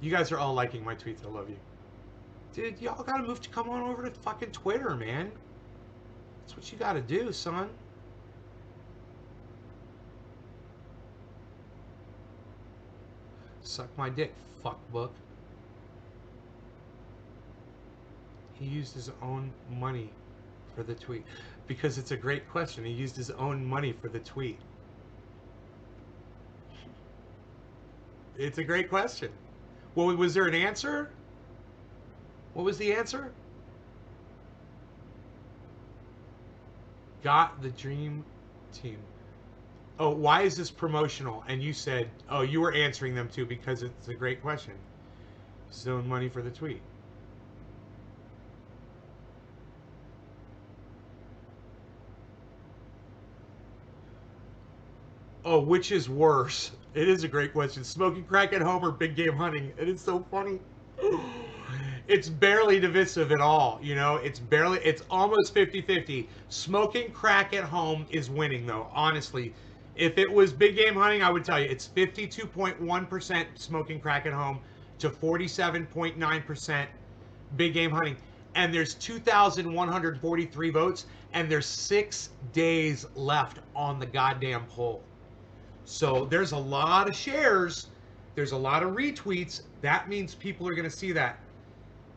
You guys are all liking my tweets. I love you. Dude, y'all gotta move to come on over to fucking Twitter, man. That's what you gotta do, son. Suck my dick, fuckbook. He used his own money for the tweet. Because it's a great question. He used his own money for the tweet. It's a great question. Well, was there an answer? What was the answer? Got the dream team. Oh, why is this promotional? And you said, oh, you were answering them too because it's a great question. His own money for the tweet. Oh, which is worse? It is a great question. Smoking crack at home or big game hunting? It is so funny. It's barely divisive at all, you know? It's almost 50-50. Smoking crack at home is winning, though, honestly. If it was big game hunting, I would tell you it's 52.1% smoking crack at home to 47.9% big game hunting. And there's 2,143 votes, and there's 6 days left on the goddamn poll. So there's a lot of shares. There's a lot of retweets. That means people are going to see that.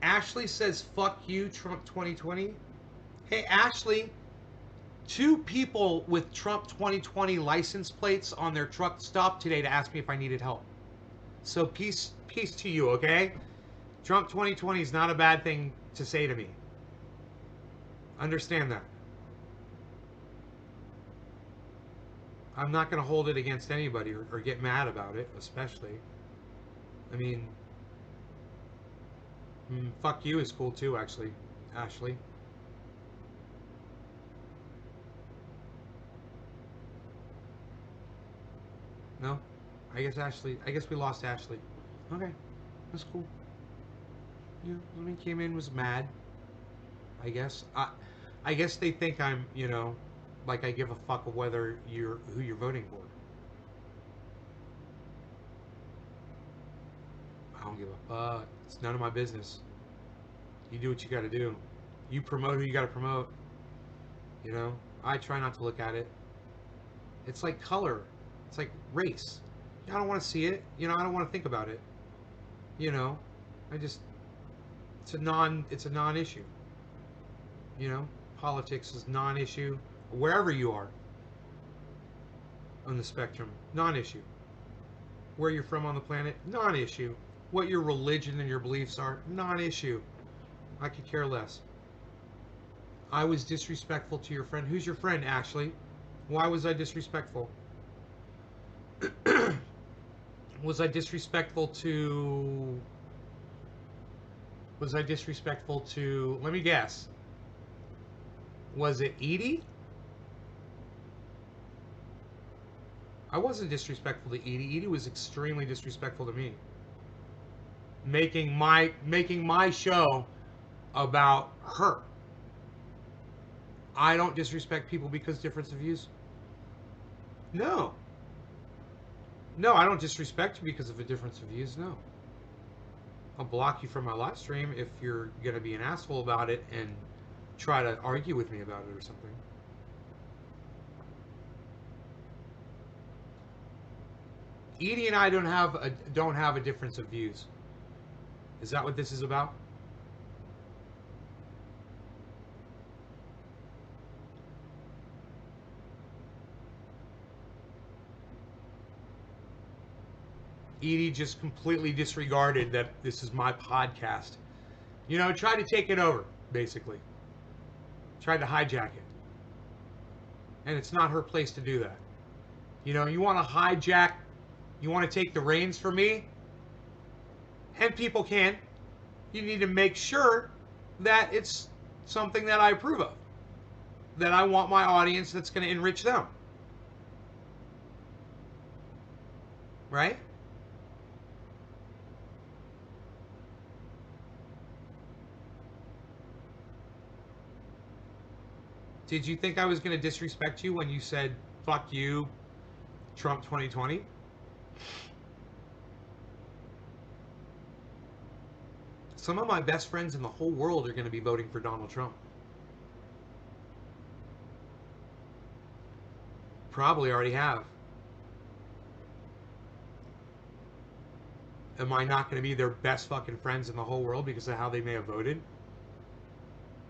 Ashley says, fuck you, Trump 2020. Hey, Ashley, 2 people with Trump 2020 license plates on their truck stopped today to ask me if I needed help. So peace to you, okay? Trump 2020 is not a bad thing to say to me. Understand that. I'm not going to hold it against anybody or get mad about it, especially. I mean, fuck you is cool too, actually, Ashley. No? I guess we lost Ashley. Okay, that's cool. Yeah, I mean, came in, was mad. I guess. I guess they think I'm, like I give a fuck of who you're voting for. I don't give a fuck. It's none of my business. You do what you got to do. You promote who you got to promote. I try not to look at it. It's like color. It's like race. I don't want to see it. I don't want to think about it. I just it's a non-issue. Politics is non-issue wherever you are on the spectrum. Non-issue. Where you're from on the planet, non-issue. What your religion and your beliefs are, non-issue. I could care less. I was disrespectful to your friend. Who's your friend, Ashley? Why was I disrespectful? Was I disrespectful to... Let me guess. Was it Edie? I wasn't disrespectful to Edie. Edie was extremely disrespectful to me. Making my show about her. I don't disrespect people because difference of views. No. No, I don't disrespect you because of a difference of views. No. I'll block you from my live stream if you're going to be an asshole about it and try to argue with me about it or something. Edie and I don't have a difference of views. Is that what this is about? Edie just completely disregarded that this is my podcast. You know, tried to take it over, basically. Tried to hijack it. And it's not her place to do that. You know, you want to hijack, you want to take the reins from me, and people can. You need to make sure that it's something that I approve of, that I want my audience that's going to enrich them. Right? Did you think I was going to disrespect you when you said, fuck you, Trump 2020? Some of my best friends in the whole world are going to be voting for Donald Trump. Probably already have. Am I not going to be their best fucking friends in the whole world because of how they may have voted?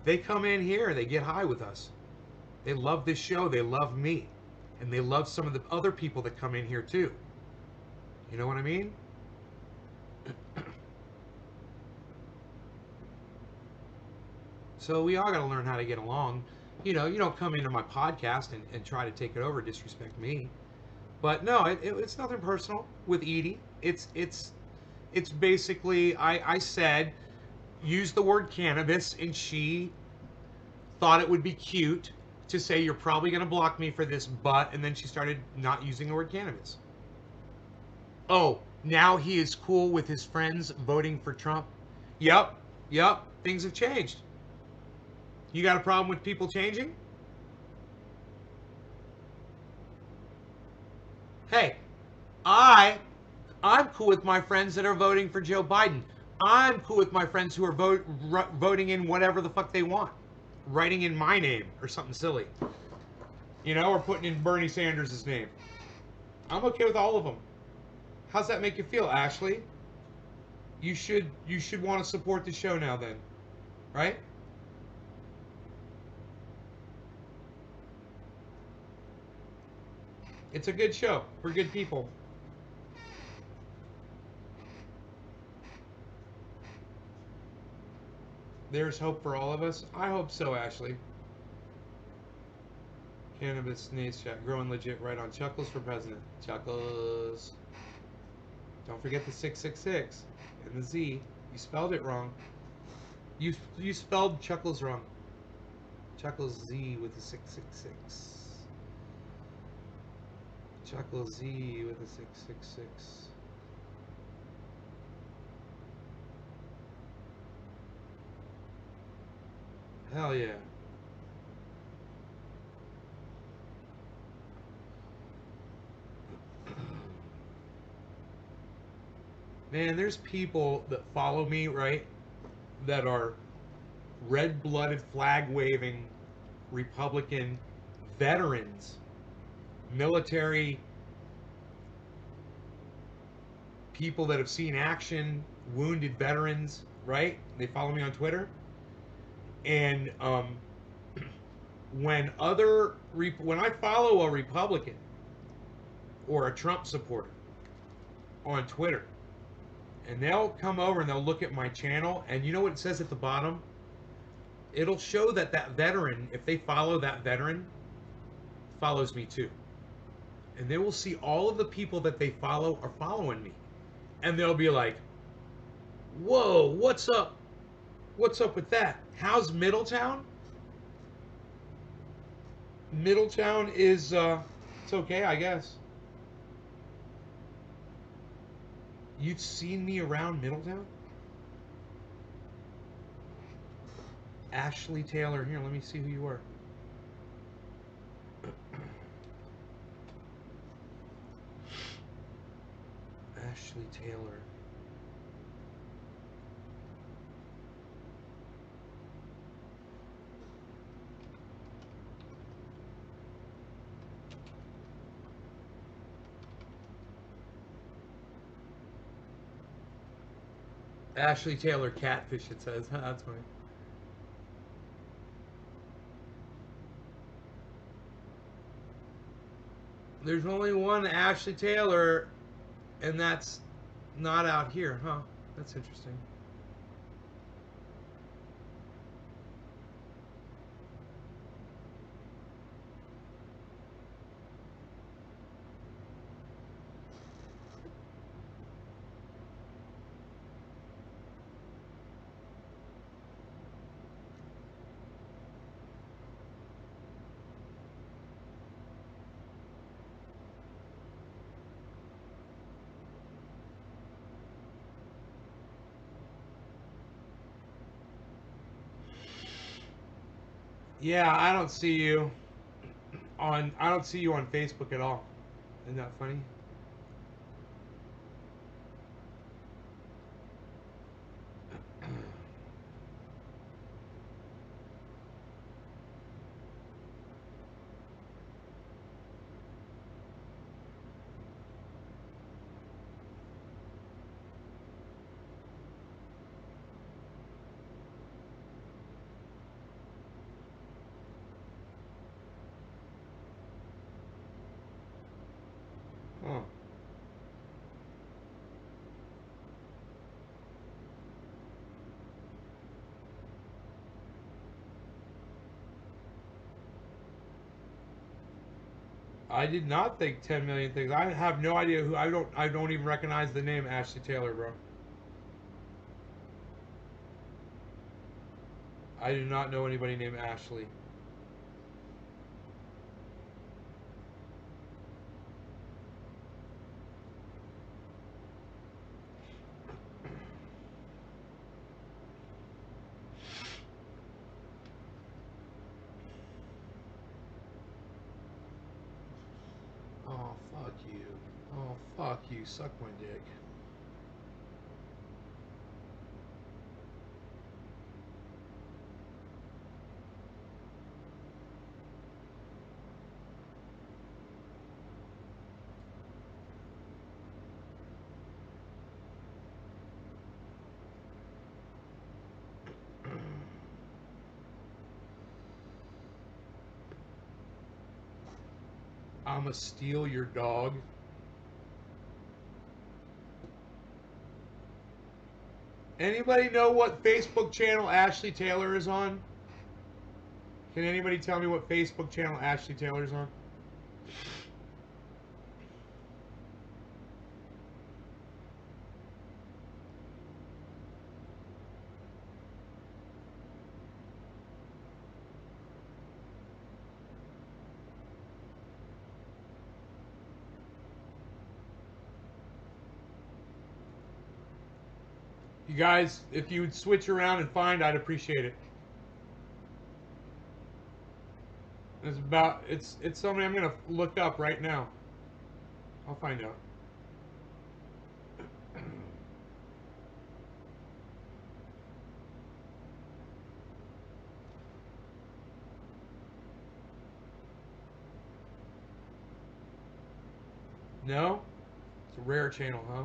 They come in here, they get high with us. They love this show, they love me. And they love some of the other people that come in here too. You know what I mean? So we all got to learn how to get along. You know, you don't come into my podcast and try to take it over, disrespect me. But no, it's nothing personal with Edie. It's basically I said use the word cannabis, and she thought it would be cute to say you're probably going to block me for this, but and then she started not using the word cannabis. Oh, now he is cool with his friends voting for Trump. Yep, yep. Things have changed. You got a problem with people changing? Hey, I'm cool with my friends that are voting for Joe Biden. I'm cool with my friends who are voting in whatever the fuck they want, writing in my name or something silly, you know, or putting in Bernie Sanders' name. I'm okay with all of them. How's that make you feel, Ashley? You should want to support the show now, then, right? It's a good show for good people. There's hope for all of us. I hope so, Ashley. Cannabis Nate's chat. Growing legit right on. Chuckles for president. Chuckles. Don't forget the 666 and the Z. You spelled it wrong. You spelled Chuckles wrong. Chuckles Z with the 666. Chuckles Z with the 666. Hell yeah. Man, there's people that follow me, right? That are red-blooded, flag-waving Republican veterans, military people that have seen action, wounded veterans, right? They follow me on Twitter. And when I follow a Republican or a Trump supporter on Twitter, and they'll come over and they'll look at my channel, and you know what it says at the bottom? It'll show that that veteran, if they follow that veteran, follows me too. And they will see all of the people that they follow are following me. And they'll be like, whoa, what's up? What's up with that? How's Middletown? Middletown is, it's okay, I guess. You've seen me around Middletown? Ashley Taylor. Here, let me see who you are. Ashley Taylor. Ashley Taylor catfish, it says. That's funny. There's only one Ashley Taylor, and that's Not out here, huh? That's interesting. Yeah, I don't see you on Facebook at all. Isn't that funny? Huh. I did not think 10 million things. I have no idea who. I don't even recognize the name Ashley Taylor, bro. I do not know anybody named Ashley. Oh, fuck you. Oh, fuck you. Suck my dick. I'ma steal your dog. Anybody know what Facebook channel Ashley Taylor is on? Can anybody tell me what Facebook channel Ashley Taylor is on? You guys, if you would switch around and find, I'd appreciate it. It's somebody I'm gonna look up right now. I'll find out. No? It's a rare channel, huh?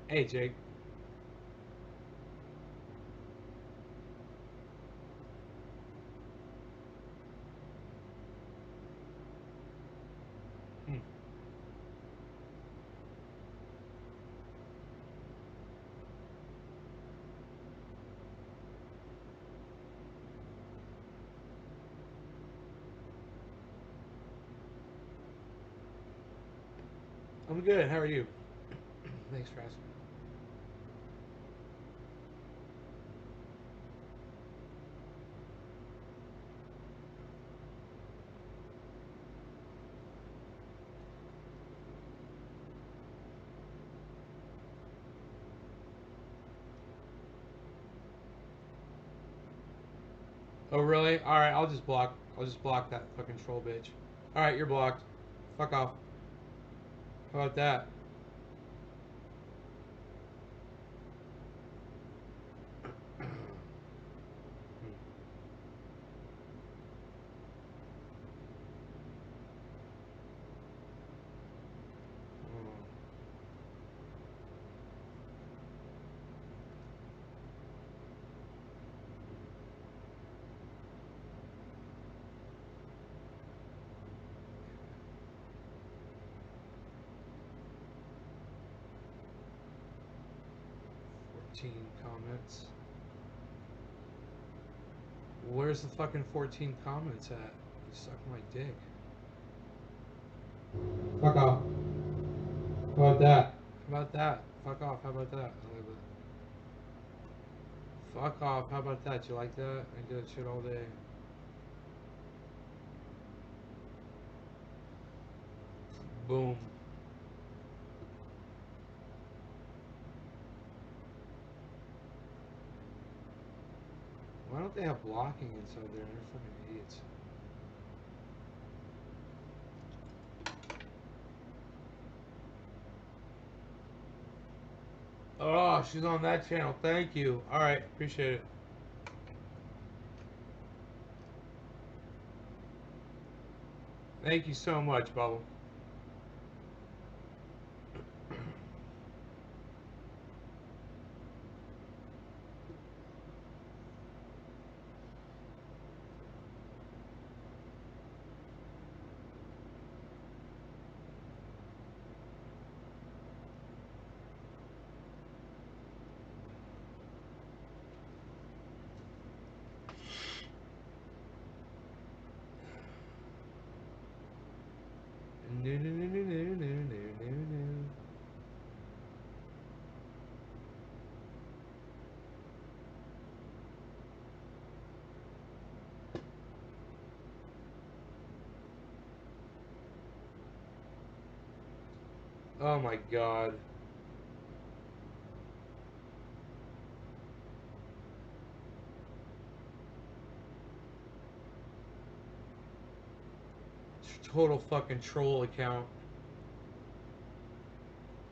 Hey, Jake. Hmm. I'm good. How are you? Thanks for asking. Oh really? All right. I'll just block. I'll just block that fucking troll bitch. All right, you're blocked. Fuck off. How about that? Hmm. 14 comments. Where's the fucking 14 comments at? You suck my dick. Fuck off. How about that? How about that? Fuck off. How about that? I like that. Fuck off. How about that? You like that? I do that shit all day. Boom. Why don't they have blocking inside there? They're fucking idiots. Oh, she's on that channel. Thank you. All right, appreciate it. Thank you so much, Bubble. No, no, no, no, no, no, no, no. Oh my god. Total fucking troll account.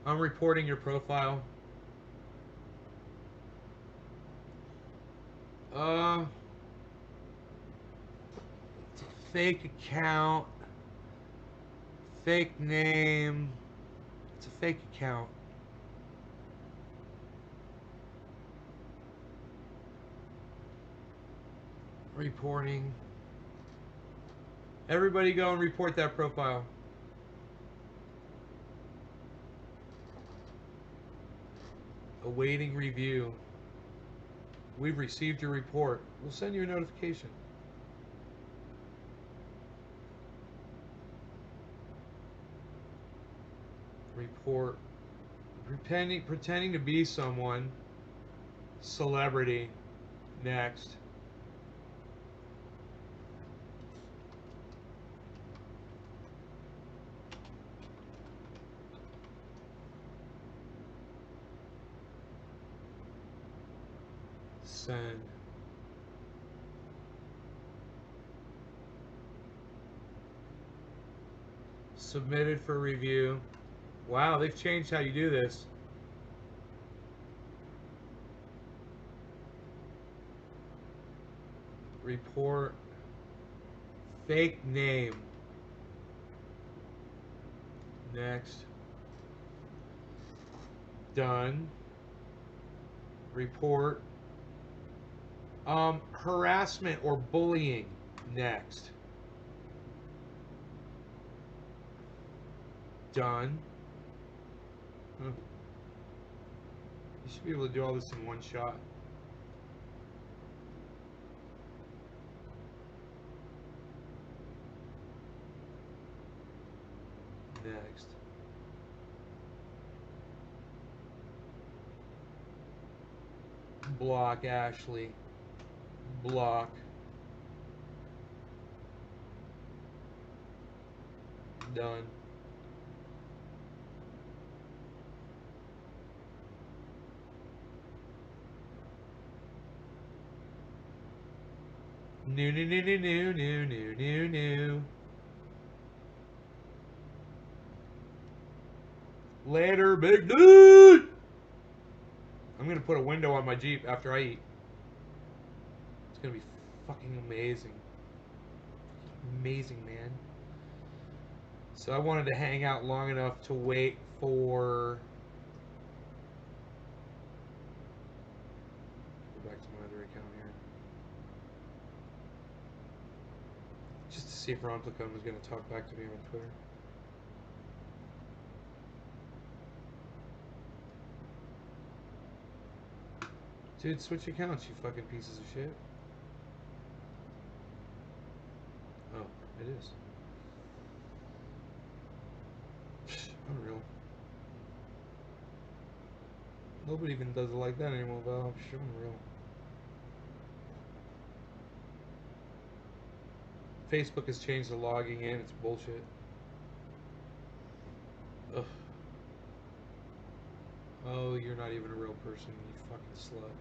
I'm reporting your profile. Uh, it's a fake account. Fake name. It's a fake account. Reporting. Everybody go and report that profile. Awaiting review. We've received your report. We'll send you a notification. Report. Pretending to be someone. Celebrity. Next. Send. Submitted for review. Wow, they've changed how you do this. Report. Fake name. Next. Done. Report. Harassment or bullying. Next. Done. Huh. You should be able to do all this in one shot. Next. Block Ashley. Block. Done. New. Later, big dude! I'm gonna put a window on my Jeep after I eat. It's gonna be fucking amazing. Amazing, man. So I wanted to hang out long enough to wait for... Go back to my other account here. Just to see if Ron Placone was gonna talk back to me on Twitter. Dude, switch accounts, you fucking pieces of shit. Oh, it is. Unreal. Nobody even does it like that anymore, though. Unreal. Facebook has changed the logging in. It's bullshit. Ugh. Oh, you're not even a real person, you fucking slut.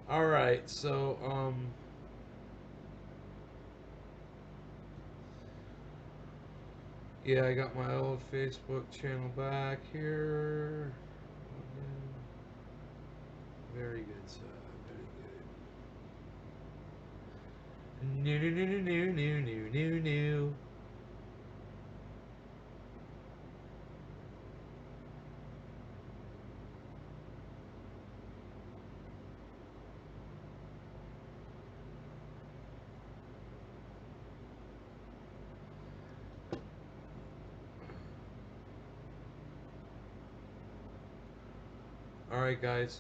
Alright, so, yeah, I got my old Facebook channel back here. Very good, sir. Very good. New. Alright, guys.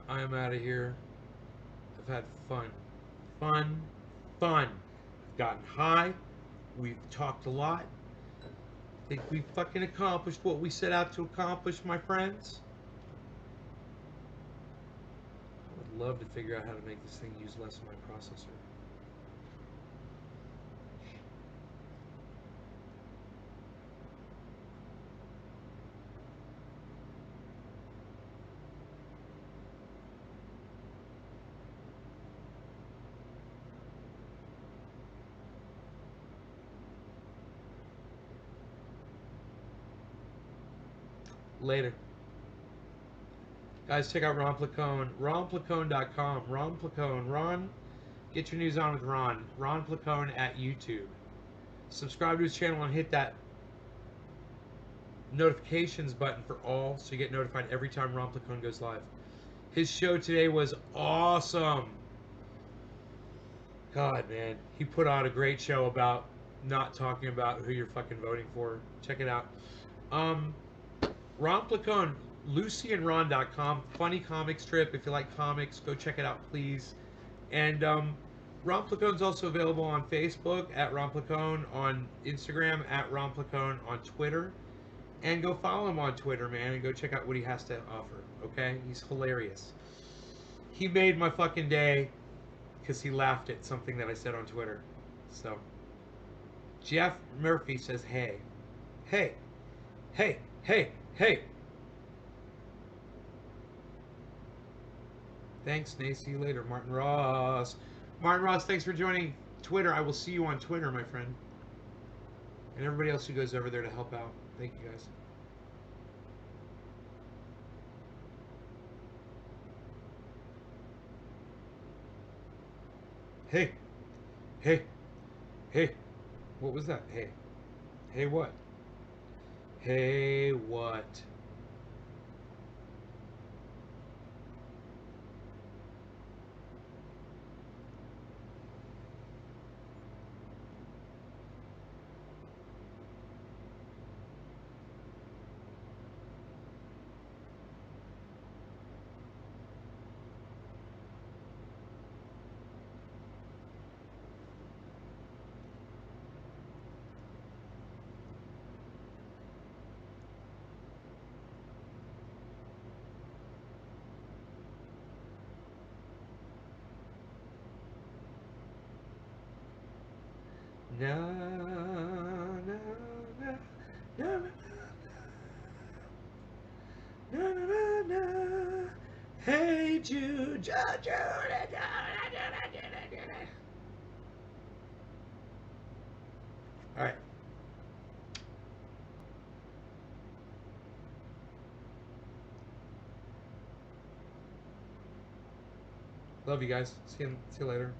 I am out of here. I've had fun. Fun. I've gotten high. We've talked a lot. I think we fucking accomplished what we set out to accomplish, my friends. I would love to figure out how to make this thing use less of my processor. Later. Guys, check out Ron Placone. RonPlacone.com. Ron Placone. Ron, get your news on with Ron. Ron Placone at YouTube. Subscribe to his channel and hit that notifications button for all so you get notified every time Ron Placone goes live. His show today was awesome. God, man. He put on a great show about not talking about who you're fucking voting for. Check it out. Ron Placone, LucyandRon.com. Funny comic strip. If you like comics, go check it out, please. And Ron Placone's also available on Facebook at Ron Placone, on Instagram at Ron Placone, on Twitter. And go follow him on Twitter, man, and go check out what he has to offer, okay? He's hilarious. He made my fucking day because he laughed at something that I said on Twitter. So, Jeff Murphy says, hey. Hey. Hey. Hey. Hey. Thanks, Nate. See you later. Martin Ross. Martin Ross, thanks for joining Twitter. I will see you on Twitter, my friend. And everybody else who goes over there to help out. Thank you, guys. Hey. Hey. Hey. What was that? Hey. Hey, what? Hey, what? No, no, no, no, no, no, no, no. Hey Jude, Jude, Jude, all right. Love you guys. See you later.